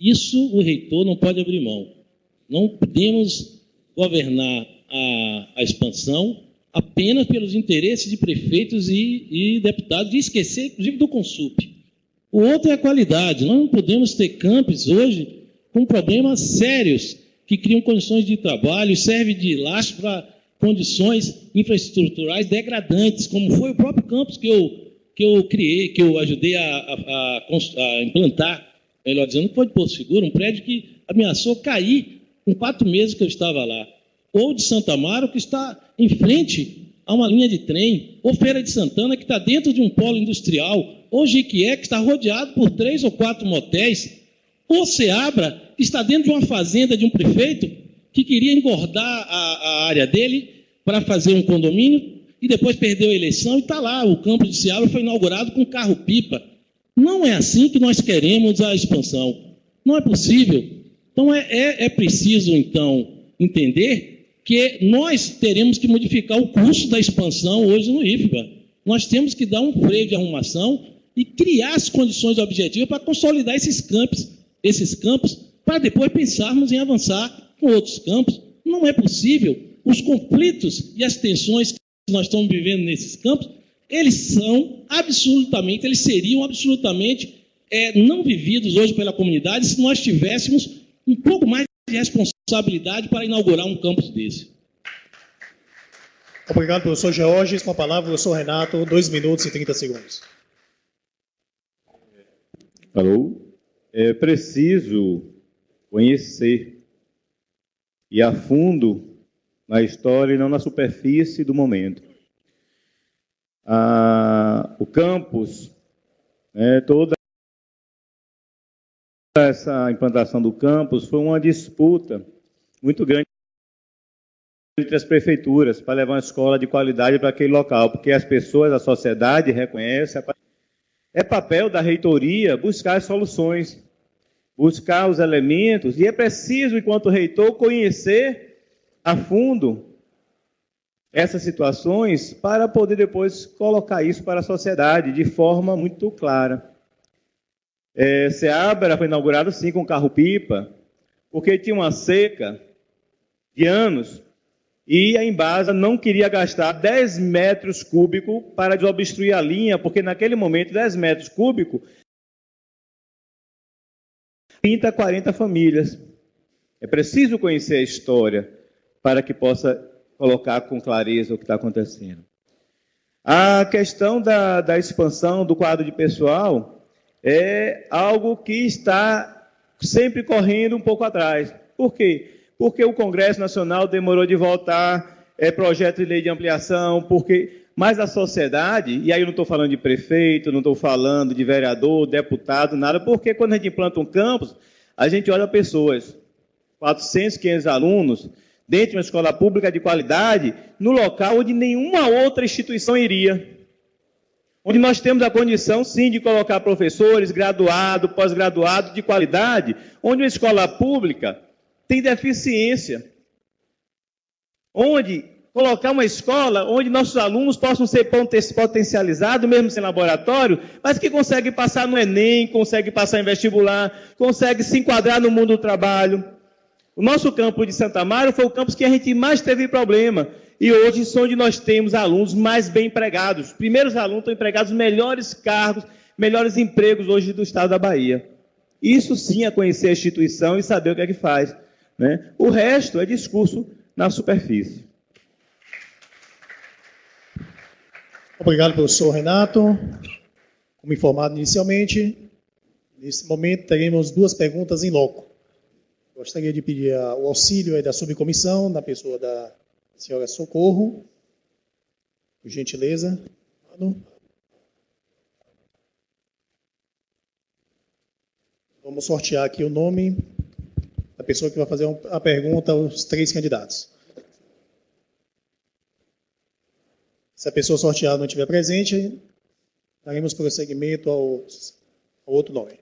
Isso o reitor não pode abrir mão. Não podemos governar a expansão apenas pelos interesses de prefeitos e deputados, e esquecer, inclusive, do Consup. O outro é a qualidade. Nós não podemos ter campos hoje com problemas sérios que criam condições de trabalho, serve de lastro para condições infraestruturais degradantes, como foi o próprio campus que eu criei, que eu ajudei a implantar, melhor dizendo, que foi de Porto Seguro, um prédio que ameaçou cair com 4 meses que eu estava lá, ou de Santo Amaro, que está em frente a uma linha de trem, ou Feira de Santana, que está dentro de um polo industrial, ou Jequié, que está rodeado por 3 ou 4 motéis, ou Ceabra, que está dentro de uma fazenda de um prefeito que queria engordar a área dele para fazer um condomínio e depois perdeu a eleição e está lá, o campus de Ceabra foi inaugurado com carro-pipa. Não é assim que nós queremos a expansão. Não é possível. Então, é preciso, então, entender que nós teremos que modificar o curso da expansão hoje no IFBA. Nós temos que dar um freio de arrumação e criar as condições objetivas para consolidar esses campos, para depois pensarmos em avançar com outros campos. Não é possível. Os conflitos e as tensões que nós estamos vivendo nesses campos, eles seriam absolutamente não vividos hoje pela comunidade se nós tivéssemos um pouco mais de responsabilidade para inaugurar um campus desse. Obrigado, professor Georges. Com a palavra, professor Renato, 2 minutos e 30 segundos. Alô? É preciso conhecer e a fundo na história e não na superfície do momento. O campus, toda essa implantação do campus foi uma disputa muito grande entre as prefeituras para levar uma escola de qualidade para aquele local, porque as pessoas, a sociedade reconhece. É papel da reitoria buscar as soluções, buscar os elementos, e é preciso, enquanto reitor, conhecer a fundo essas situações para poder depois colocar isso para a sociedade de forma muito clara. Ceabra foi inaugurado, sim, com carro-pipa, porque tinha uma seca de anos e a Embasa não queria gastar 10 metros cúbicos para desobstruir a linha, porque naquele momento 10 metros cúbicos 30, 40 famílias. É preciso conhecer a história para que possa colocar com clareza o que está acontecendo. A questão da expansão do quadro de pessoal é algo que está sempre correndo um pouco atrás. Por quê? Porque o Congresso Nacional demorou de votar projeto de lei de ampliação, mas a sociedade, e aí eu não estou falando de prefeito, não estou falando de vereador, deputado, nada, porque quando a gente implanta um campus, a gente olha pessoas, 400, 500 alunos, dentro de uma escola pública de qualidade, no local onde nenhuma outra instituição iria. Onde nós temos a condição, sim, de colocar professores, graduado, pós-graduado, de qualidade, onde uma escola pública tem deficiência. Onde colocar uma escola onde nossos alunos possam ser potencializados, mesmo sem laboratório, mas que conseguem passar no Enem, conseguem passar em vestibular, conseguem se enquadrar no mundo do trabalho. O nosso campus de Santo Amaro foi o campus que a gente mais teve problema. E hoje são onde nós temos alunos mais bem empregados. Os primeiros alunos estão empregados nos melhores cargos, melhores empregos hoje do estado da Bahia. Isso sim é conhecer a instituição e saber o que é que faz. O resto é discurso na superfície. Obrigado, professor Renato. Como informado inicialmente, nesse momento teremos 2 perguntas em loco. Gostaria de pedir o auxílio da subcomissão, da pessoa da senhora Socorro, por gentileza. Vamos sortear aqui o nome da pessoa que vai fazer a pergunta aos 3 candidatos. Se a pessoa sorteada não estiver presente, daremos prosseguimento ao outro nome.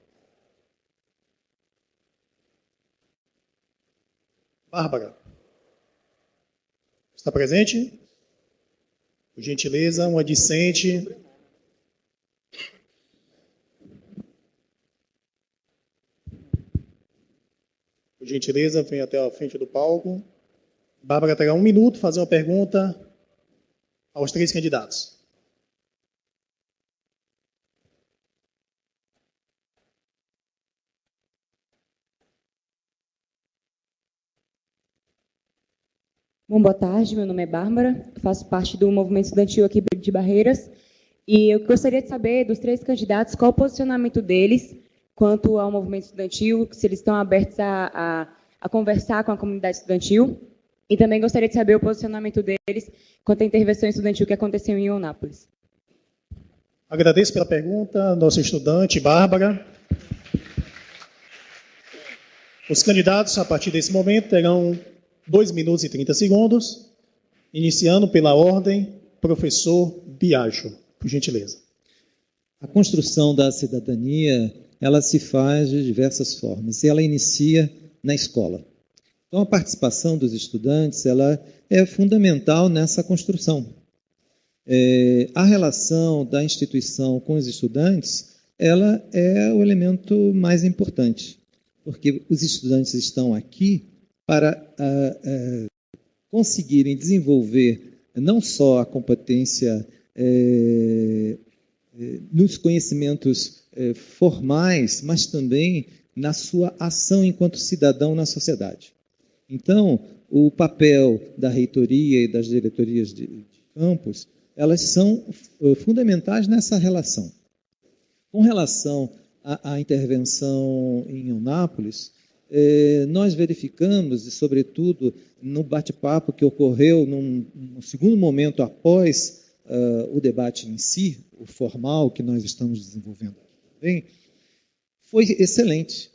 Bárbara. Está presente? Por gentileza, uma discente. Por gentileza, vem até a frente do palco. Bárbara terá 1 minuto para fazer uma pergunta aos 3 candidatos. Bom, boa tarde, meu nome é Bárbara, faço parte do movimento estudantil aqui de Barreiras, e eu gostaria de saber dos 3 candidatos qual o posicionamento deles quanto ao movimento estudantil, se eles estão abertos a a conversar com a comunidade estudantil. E também gostaria de saber o posicionamento deles quanto à intervenção estudantil que aconteceu em Eunápolis. Agradeço pela pergunta, nossa estudante, Bárbara. Os candidatos, a partir desse momento, terão 2 minutos e 30 segundos, iniciando pela ordem, professor Biagio, por gentileza. A construção da cidadania, ela se faz de diversas formas, e ela inicia na escola. Então, a participação dos estudantes, ela é fundamental nessa construção. A relação da instituição com os estudantes, ela é o elemento mais importante, porque os estudantes estão aqui para conseguirem desenvolver não só a competência nos conhecimentos formais, mas também na sua ação enquanto cidadão na sociedade. Então, o papel da reitoria e das diretorias de campus, elas são fundamentais nessa relação. Com relação à intervenção em Eunápolis, nós verificamos, e sobretudo no bate-papo que ocorreu num segundo momento após o debate em si, o formal que nós estamos desenvolvendo também, foi excelente.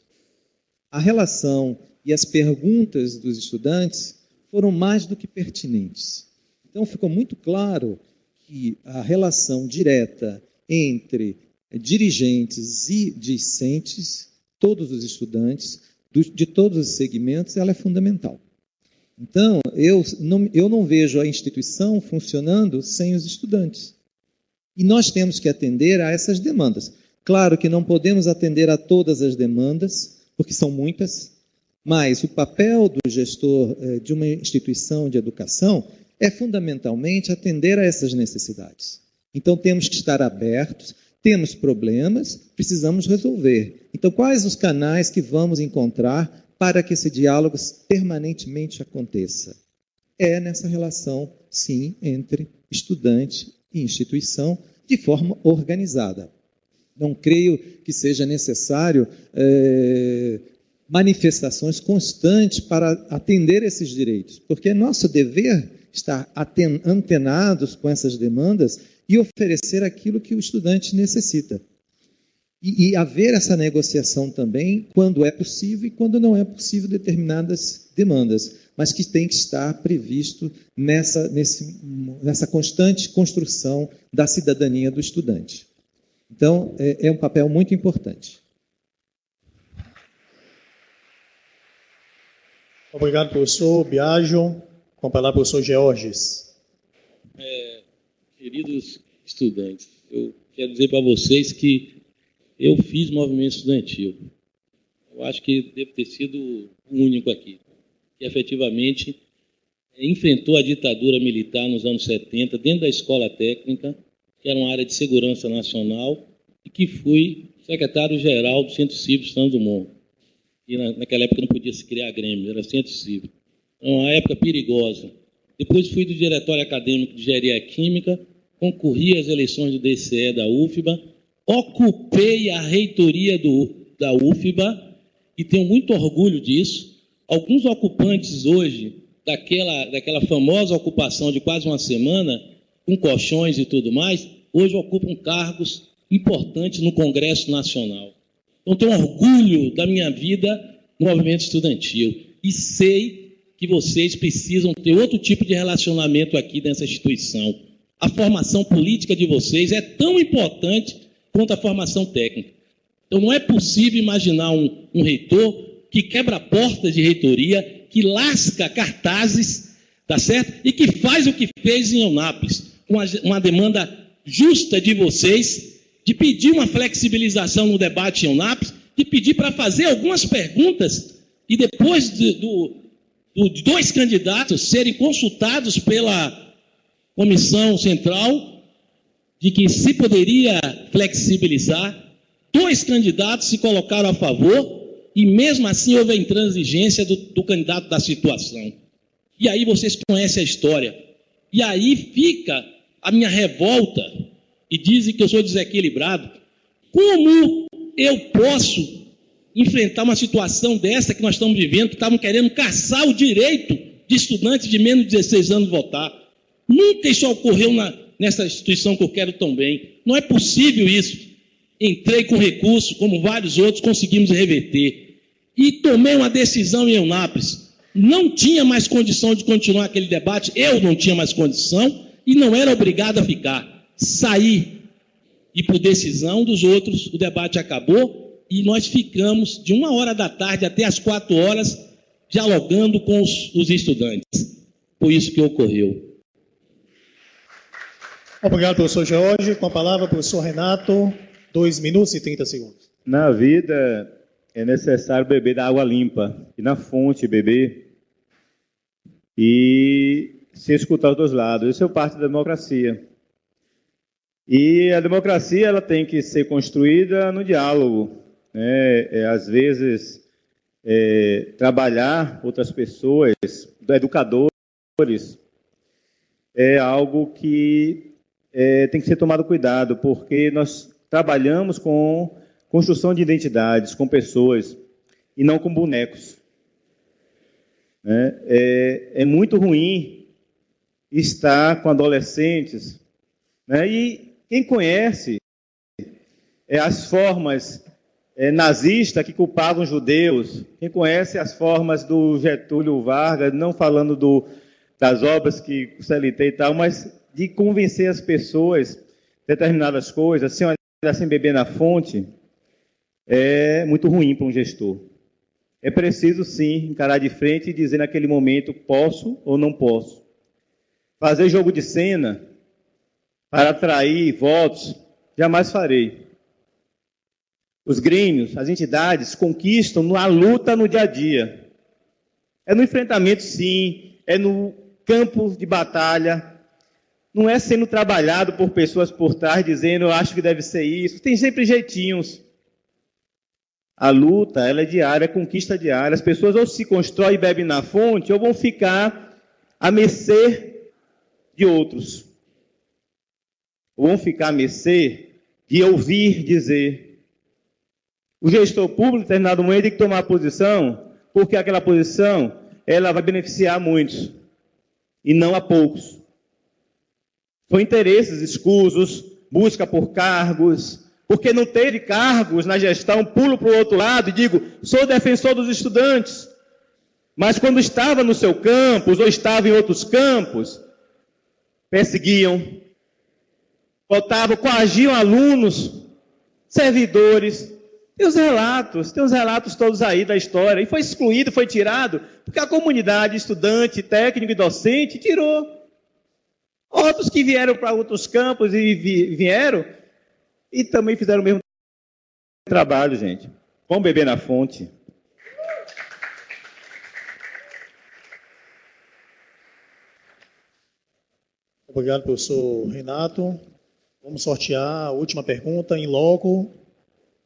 A relação e as perguntas dos estudantes foram mais do que pertinentes. Então, ficou muito claro que a relação direta entre dirigentes e discentes, todos os estudantes, de todos os segmentos, ela é fundamental. Então, eu não vejo a instituição funcionando sem os estudantes. E nós temos que atender a essas demandas. Claro que não podemos atender a todas as demandas, porque são muitas, mas o papel do gestor de uma instituição de educação é fundamentalmente atender a essas necessidades. Então, temos que estar abertos, temos problemas, precisamos resolver. Então, quais os canais que vamos encontrar para que esse diálogo permanentemente aconteça? É nessa relação, sim, entre estudante e instituição, de forma organizada. Não creio que seja necessário manifestações constantes para atender esses direitos, porque é nosso dever estar antenados com essas demandas e oferecer aquilo que o estudante necessita. E haver essa negociação também quando é possível e quando não é possível determinadas demandas, mas que tem que estar previsto nessa constante construção da cidadania do estudante. Então, é um papel muito importante. Obrigado, professor Biagio. Com a palavra, professor Georges. Queridos estudantes, eu quero dizer para vocês que eu fiz movimento estudantil. Eu acho que devo ter sido o único aqui, que efetivamente enfrentou a ditadura militar nos anos 70, dentro da escola técnica, que era uma área de segurança nacional, e que fui secretário-geral do Centro Cívico Santos Dumont. E naquela época não podia se criar grêmio, era Centro Cívico. Então, uma época perigosa. Depois fui do Diretório Acadêmico de Engenharia Química, concorri às eleições do DCE da UFBA, ocupei a reitoria da UFBA e tenho muito orgulho disso. Alguns ocupantes hoje, daquela famosa ocupação de quase uma semana, com colchões e tudo mais, hoje ocupam cargos importantes no Congresso Nacional. Então, tenho orgulho da minha vida no movimento estudantil e sei que vocês precisam ter outro tipo de relacionamento aqui nessa instituição. A formação política de vocês é tão importante quanto a formação técnica. Então, não é possível imaginar um reitor que quebra portas de reitoria, que lasca cartazes, tá certo? E que faz o que fez em Eunápolis, com uma demanda justa de vocês, de pedir uma flexibilização no debate em Eunápolis, de pedir para fazer algumas perguntas, e depois de 2 candidatos serem consultados pela Comissão Central, de que se poderia flexibilizar, 2 candidatos se colocaram a favor, e mesmo assim houve a intransigência do candidato da situação. E aí vocês conhecem a história. E aí fica a minha revolta, e dizem que eu sou desequilibrado. Como eu posso enfrentar uma situação dessa que nós estamos vivendo, que estavam querendo caçar o direito de estudantes de menos de 16 anos votar. Nunca isso ocorreu nessa instituição que eu quero tão bem. Não é possível isso. Entrei com recurso, como vários outros, conseguimos reverter. E tomei uma decisão em Eunápolis. Não tinha mais condição de continuar aquele debate, eu não tinha mais condição e não era obrigado a ficar. Saí e, por decisão dos outros, o debate acabou e nós ficamos de 1h da tarde até as 4h dialogando com os estudantes. Foi isso que ocorreu. Obrigado, professor Jorge. Com a palavra, professor Renato, 2 minutos e 30 segundos. Na vida é necessário beber da água limpa, e na fonte beber, e se escutar os dois lados. Isso é parte da democracia. E a democracia ela tem que ser construída no diálogo. Às vezes, trabalhar outras pessoas, educadores, é algo que tem que ser tomado cuidado, porque nós trabalhamos com construção de identidades, com pessoas, e não com bonecos. É muito ruim estar com adolescentes, e quem conhece as formas nazistas que culpavam judeus, quem conhece as formas do Getúlio Vargas, não falando das obras que o CLT e tal, mas de convencer as pessoas determinadas coisas, sem beber na fonte, é muito ruim para um gestor. É preciso, sim, encarar de frente e dizer naquele momento, posso ou não posso. Fazer jogo de cena para atrair votos, jamais farei. Os grêmios, as entidades, conquistam a luta no dia a dia. É no enfrentamento, sim, é no campo de batalha, não é sendo trabalhado por pessoas por trás, dizendo, eu acho que deve ser isso. Tem sempre jeitinhos. A luta, ela é diária, é conquista diária. As pessoas ou se constroem e bebem na fonte, ou vão ficar à mercê de outros. Ou vão ficar à mercê de ouvir dizer. O gestor público, em determinado momento, tem que tomar posição, porque aquela posição, ela vai beneficiar a muitos, e não a poucos. São interesses escusos, busca por cargos, porque não teve cargos na gestão, pulo para o outro lado e digo, sou defensor dos estudantes. Mas quando estava no seu campus, ou estava em outros campos, perseguiam, coagiam alunos, servidores. Tem os relatos todos aí da história. E foi excluído, foi tirado, porque a comunidade, estudante, técnico e docente, tirou. Outros que vieram para outros campos e vieram e também fizeram o mesmo trabalho, gente. Vamos beber na fonte. Obrigado, professor Renato. Vamos sortear a última pergunta em loco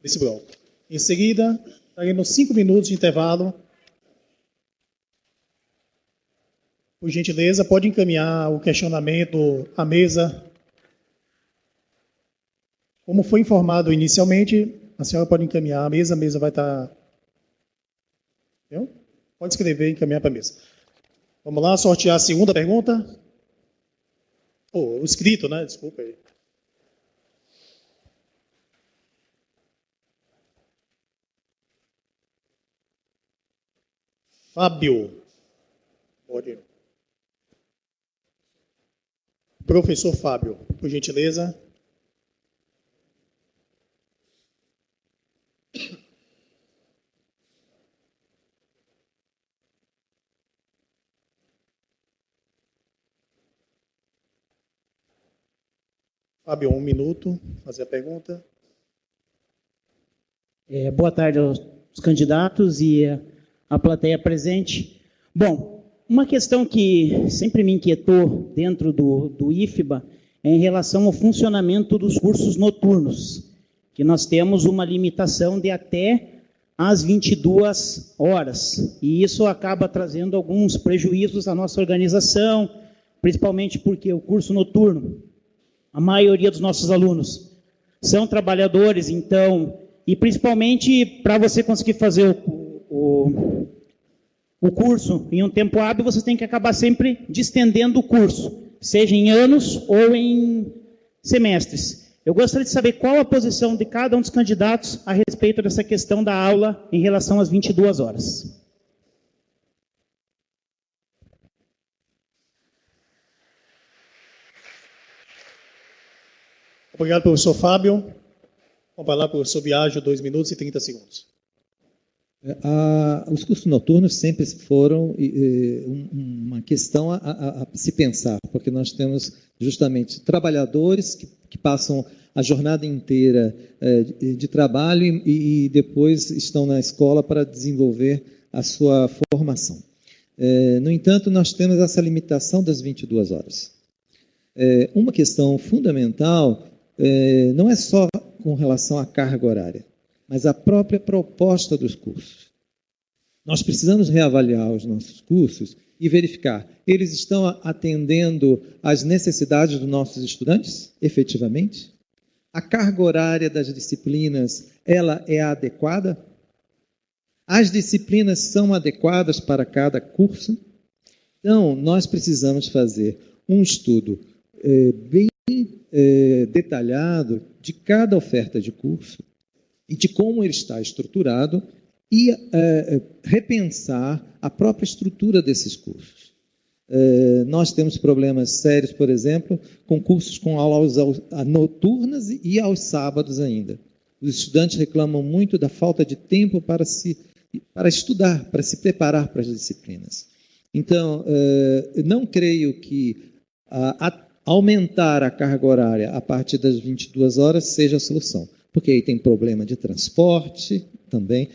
desse bloco. Em seguida, teremos 5 minutos de intervalo. Por gentileza, pode encaminhar o questionamento à mesa. Como foi informado inicialmente, a senhora pode encaminhar à mesa, a mesa vai estar... Entendeu? Pode escrever e encaminhar para a mesa. Vamos lá, sortear a segunda pergunta. O escrito, né? Desculpa aí. Fábio. Pode ir. Professor Fábio, por gentileza. Fábio, 1 minuto, fazer a pergunta. Boa tarde aos candidatos e à plateia presente. Bom, uma questão que sempre me inquietou dentro do IFBA é em relação ao funcionamento dos cursos noturnos, que nós temos uma limitação de até às 22 horas, e isso acaba trazendo alguns prejuízos à nossa organização, principalmente porque o curso noturno, a maioria dos nossos alunos são trabalhadores, então e principalmente para você conseguir fazer o curso em um tempo hábil, você tem que acabar sempre distendendo o curso, seja em anos ou em semestres. Eu gostaria de saber qual a posição de cada um dos candidatos a respeito dessa questão da aula em relação às 22 horas. Obrigado, professor Fábio. Com a palavra, professor Biagio, 2 minutos e 30 segundos. Os cursos noturnos sempre foram uma questão a se pensar, porque nós temos justamente trabalhadores que passam a jornada inteira de trabalho e depois estão na escola para desenvolver a sua formação. No entanto, nós temos essa limitação das 22 horas. Uma questão fundamental não é só com relação à carga horária, mas a própria proposta dos cursos. Nós precisamos reavaliar os nossos cursos e verificar, eles estão atendendo às necessidades dos nossos estudantes, efetivamente? A carga horária das disciplinas, ela é adequada? As disciplinas são adequadas para cada curso? Então, nós precisamos fazer um estudo bem detalhado de cada oferta de curso e de como ele está estruturado e repensar a própria estrutura desses cursos. Nós temos problemas sérios, por exemplo, com cursos com aulas noturnas e aos sábados ainda. Os estudantes reclamam muito da falta de tempo para estudar, para se preparar para as disciplinas. Então, não creio que aumentar a carga horária a partir das 22 horas seja a solução, porque aí tem problema de transporte também.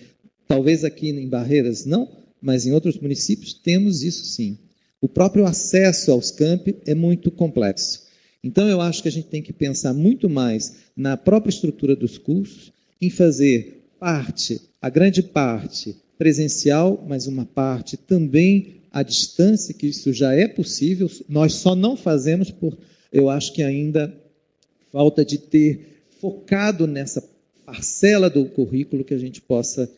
Talvez aqui em Barreiras não, mas em outros municípios temos isso sim. O próprio acesso aos campi é muito complexo. Então, eu acho que a gente tem que pensar muito mais na própria estrutura dos cursos, em fazer a grande parte presencial, mas uma parte também à distância, que isso já é possível, nós só não fazemos eu acho que ainda falta de ter focado nessa parcela do currículo que a gente possa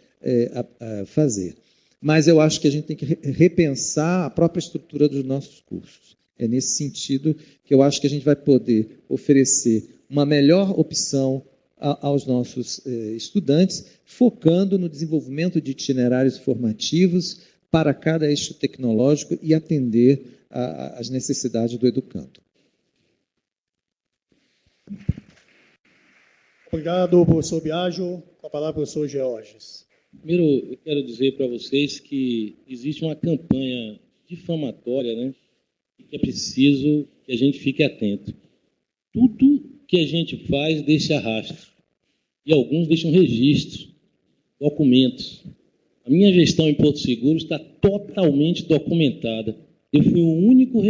fazer. Mas eu acho que a gente tem que repensar a própria estrutura dos nossos cursos. É nesse sentido que eu acho que a gente vai poder oferecer uma melhor opção aos nossos estudantes, focando no desenvolvimento de itinerários formativos para cada eixo tecnológico e atender às necessidades do educando. Obrigado, professor Biagio. Com a palavra, professor Georges. Primeiro, eu quero dizer para vocês que existe uma campanha difamatória, né? E que é preciso que a gente fique atento. Tudo que a gente faz deixa rastro. E alguns deixam registro, documentos. A minha gestão em Porto Seguro está totalmente documentada. Eu fui o único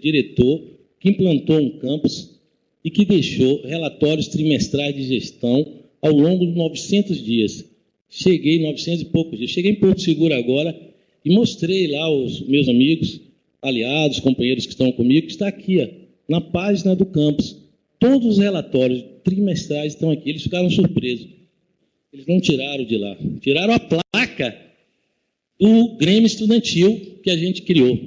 diretor que implantou um campus e que deixou relatórios trimestrais de gestão ao longo de 900 dias. Cheguei 900 e poucos dias. Cheguei em Porto Seguro agora e mostrei lá aos meus amigos, aliados, companheiros que estão comigo, que está aqui, ó, na página do campus. Todos os relatórios trimestrais estão aqui. Eles ficaram surpresos. Eles não tiraram de lá. Tiraram a placa do Grêmio Estudantil que a gente criou.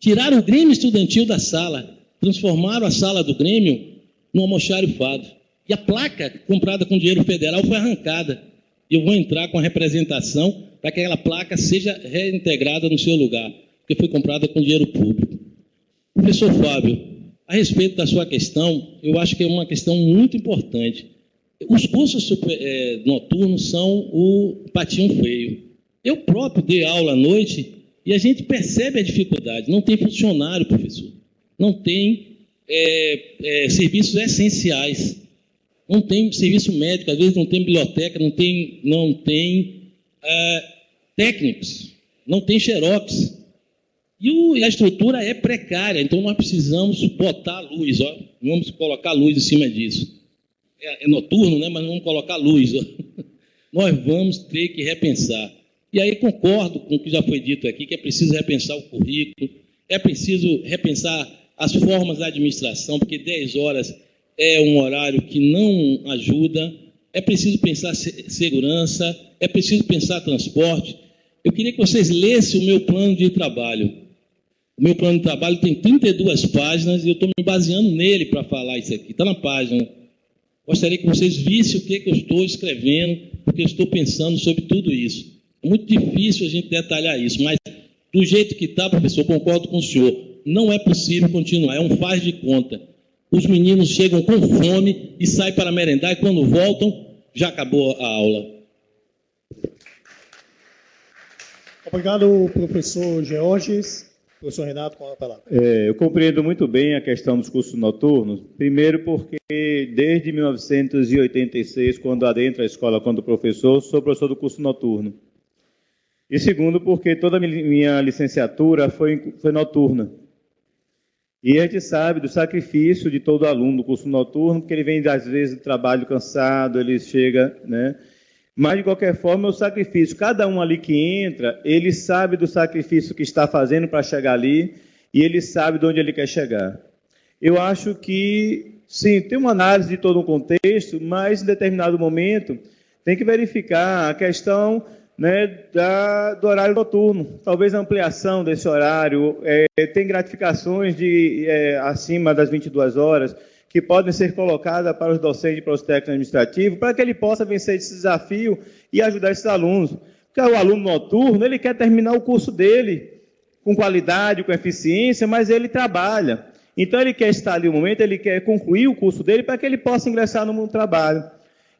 Tiraram o Grêmio Estudantil da sala. Transformaram a sala do Grêmio num almoxarifado. E a placa, comprada com dinheiro federal, foi arrancada. E eu vou entrar com a representação para que aquela placa seja reintegrada no seu lugar, porque foi comprada com dinheiro público. Professor Fábio, a respeito da sua questão, eu acho que é uma questão muito importante. Os cursos noturnos são o patinho feio. Eu próprio dei aula à noite e a gente percebe a dificuldade. Não tem funcionário, professor. Não tem serviços essenciais. Não tem serviço médico, às vezes não tem biblioteca, não tem técnicos, não tem xerox. E a estrutura é precária, então nós precisamos botar luz, ó. Vamos colocar luz em cima disso. É noturno, né? Mas vamos colocar luz. Ó. Nós vamos ter que repensar. E aí concordo com o que já foi dito aqui, que é preciso repensar o currículo, é preciso repensar as formas da administração, porque 10 horas é um horário que não ajuda. é preciso pensar segurança, é preciso pensar transporte. Eu queria que vocês lessem o meu plano de trabalho. O meu plano de trabalho tem 32 páginas e eu estou me baseando nele para falar isso aqui. Está na página. Gostaria que vocês vissem o que eu estou escrevendo, porque eu estou pensando sobre tudo isso. É muito difícil a gente detalhar isso, mas do jeito que está, professor, concordo com o senhor. Não é possível continuar, é um faz de conta. Os meninos chegam com fome e saem para merendar, e quando voltam, já acabou a aula. Obrigado, professor Georges. Professor Renato, com a palavra. Eu compreendo muito bem a questão dos cursos noturnos. Primeiro porque, desde 1986, quando adentro a escola quando professor, sou professor do curso noturno. E segundo porque toda a minha licenciatura foi noturna. E a gente sabe do sacrifício de todo aluno do curso noturno, porque ele vem, às vezes, do trabalho cansado, ele chega, né? Mas, de qualquer forma, é o sacrifício. Cada um ali que entra, ele sabe do sacrifício que está fazendo para chegar ali e ele sabe de onde ele quer chegar. Eu acho que, sim, tem uma análise de todo um contexto, mas, em determinado momento, tem que verificar a questão, né, do horário noturno. Talvez a ampliação desse horário, tem gratificações acima das 22 horas, que podem ser colocadas para os docentes e para os técnicos administrativos, para que ele possa vencer esse desafio e ajudar esses alunos. Porque o aluno noturno, ele quer terminar o curso dele com qualidade, com eficiência, mas ele trabalha. Então, ele quer estar ali um momento, ele quer concluir o curso dele para que ele possa ingressar no mundo do trabalho.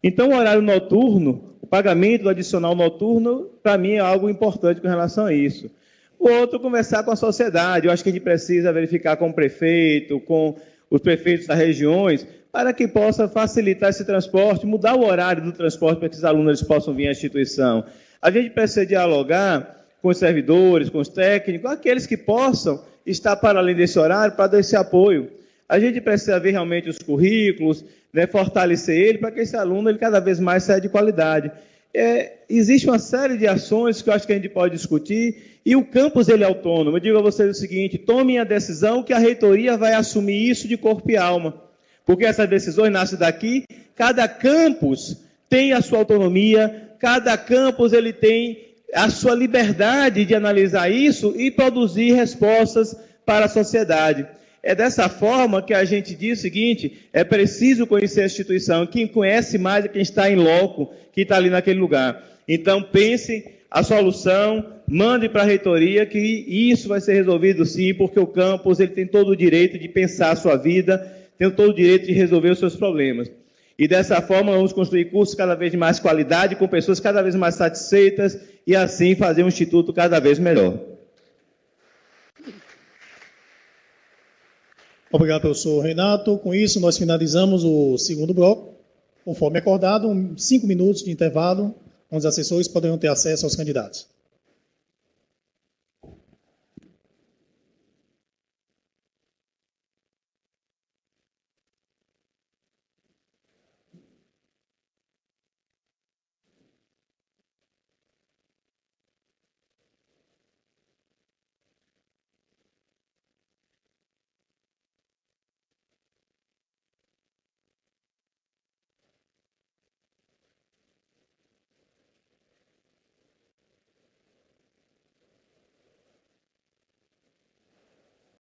Então, o horário noturno, o pagamento do adicional noturno, para mim, é algo importante com relação a isso. O outro, conversar com a sociedade. Eu acho que a gente precisa verificar com o prefeito, com os prefeitos das regiões, para que possa facilitar esse transporte, mudar o horário do transporte para que os alunos eles possam vir à instituição. A gente precisa dialogar com os servidores, com os técnicos, aqueles que possam estar para além desse horário para dar esse apoio. A gente precisa ver realmente os currículos, né, fortalecer ele para que esse aluno ele cada vez mais saia de qualidade. Existe uma série de ações que eu acho que a gente pode discutir, e o campus ele é autônomo. Eu digo a vocês o seguinte: tomem a decisão que a reitoria vai assumir isso de corpo e alma, porque essas decisões nascem daqui. Cada campus tem a sua autonomia, cada campus ele tem a sua liberdade de analisar isso e produzir respostas para a sociedade. É dessa forma que a gente diz o seguinte: é preciso conhecer a instituição. Quem conhece mais é quem está em loco, quem está ali naquele lugar. Então, pense a solução, mande para a reitoria, que isso vai ser resolvido sim, porque o campus ele tem todo o direito de pensar a sua vida, tem todo o direito de resolver os seus problemas. E dessa forma, vamos construir cursos cada vez de mais qualidade, com pessoas cada vez mais satisfeitas, e assim fazer um instituto cada vez melhor. Obrigado, professor Renato. Com isso, nós finalizamos o segundo bloco. Conforme acordado, 5 minutos de intervalo, onde os assessores poderão ter acesso aos candidatos.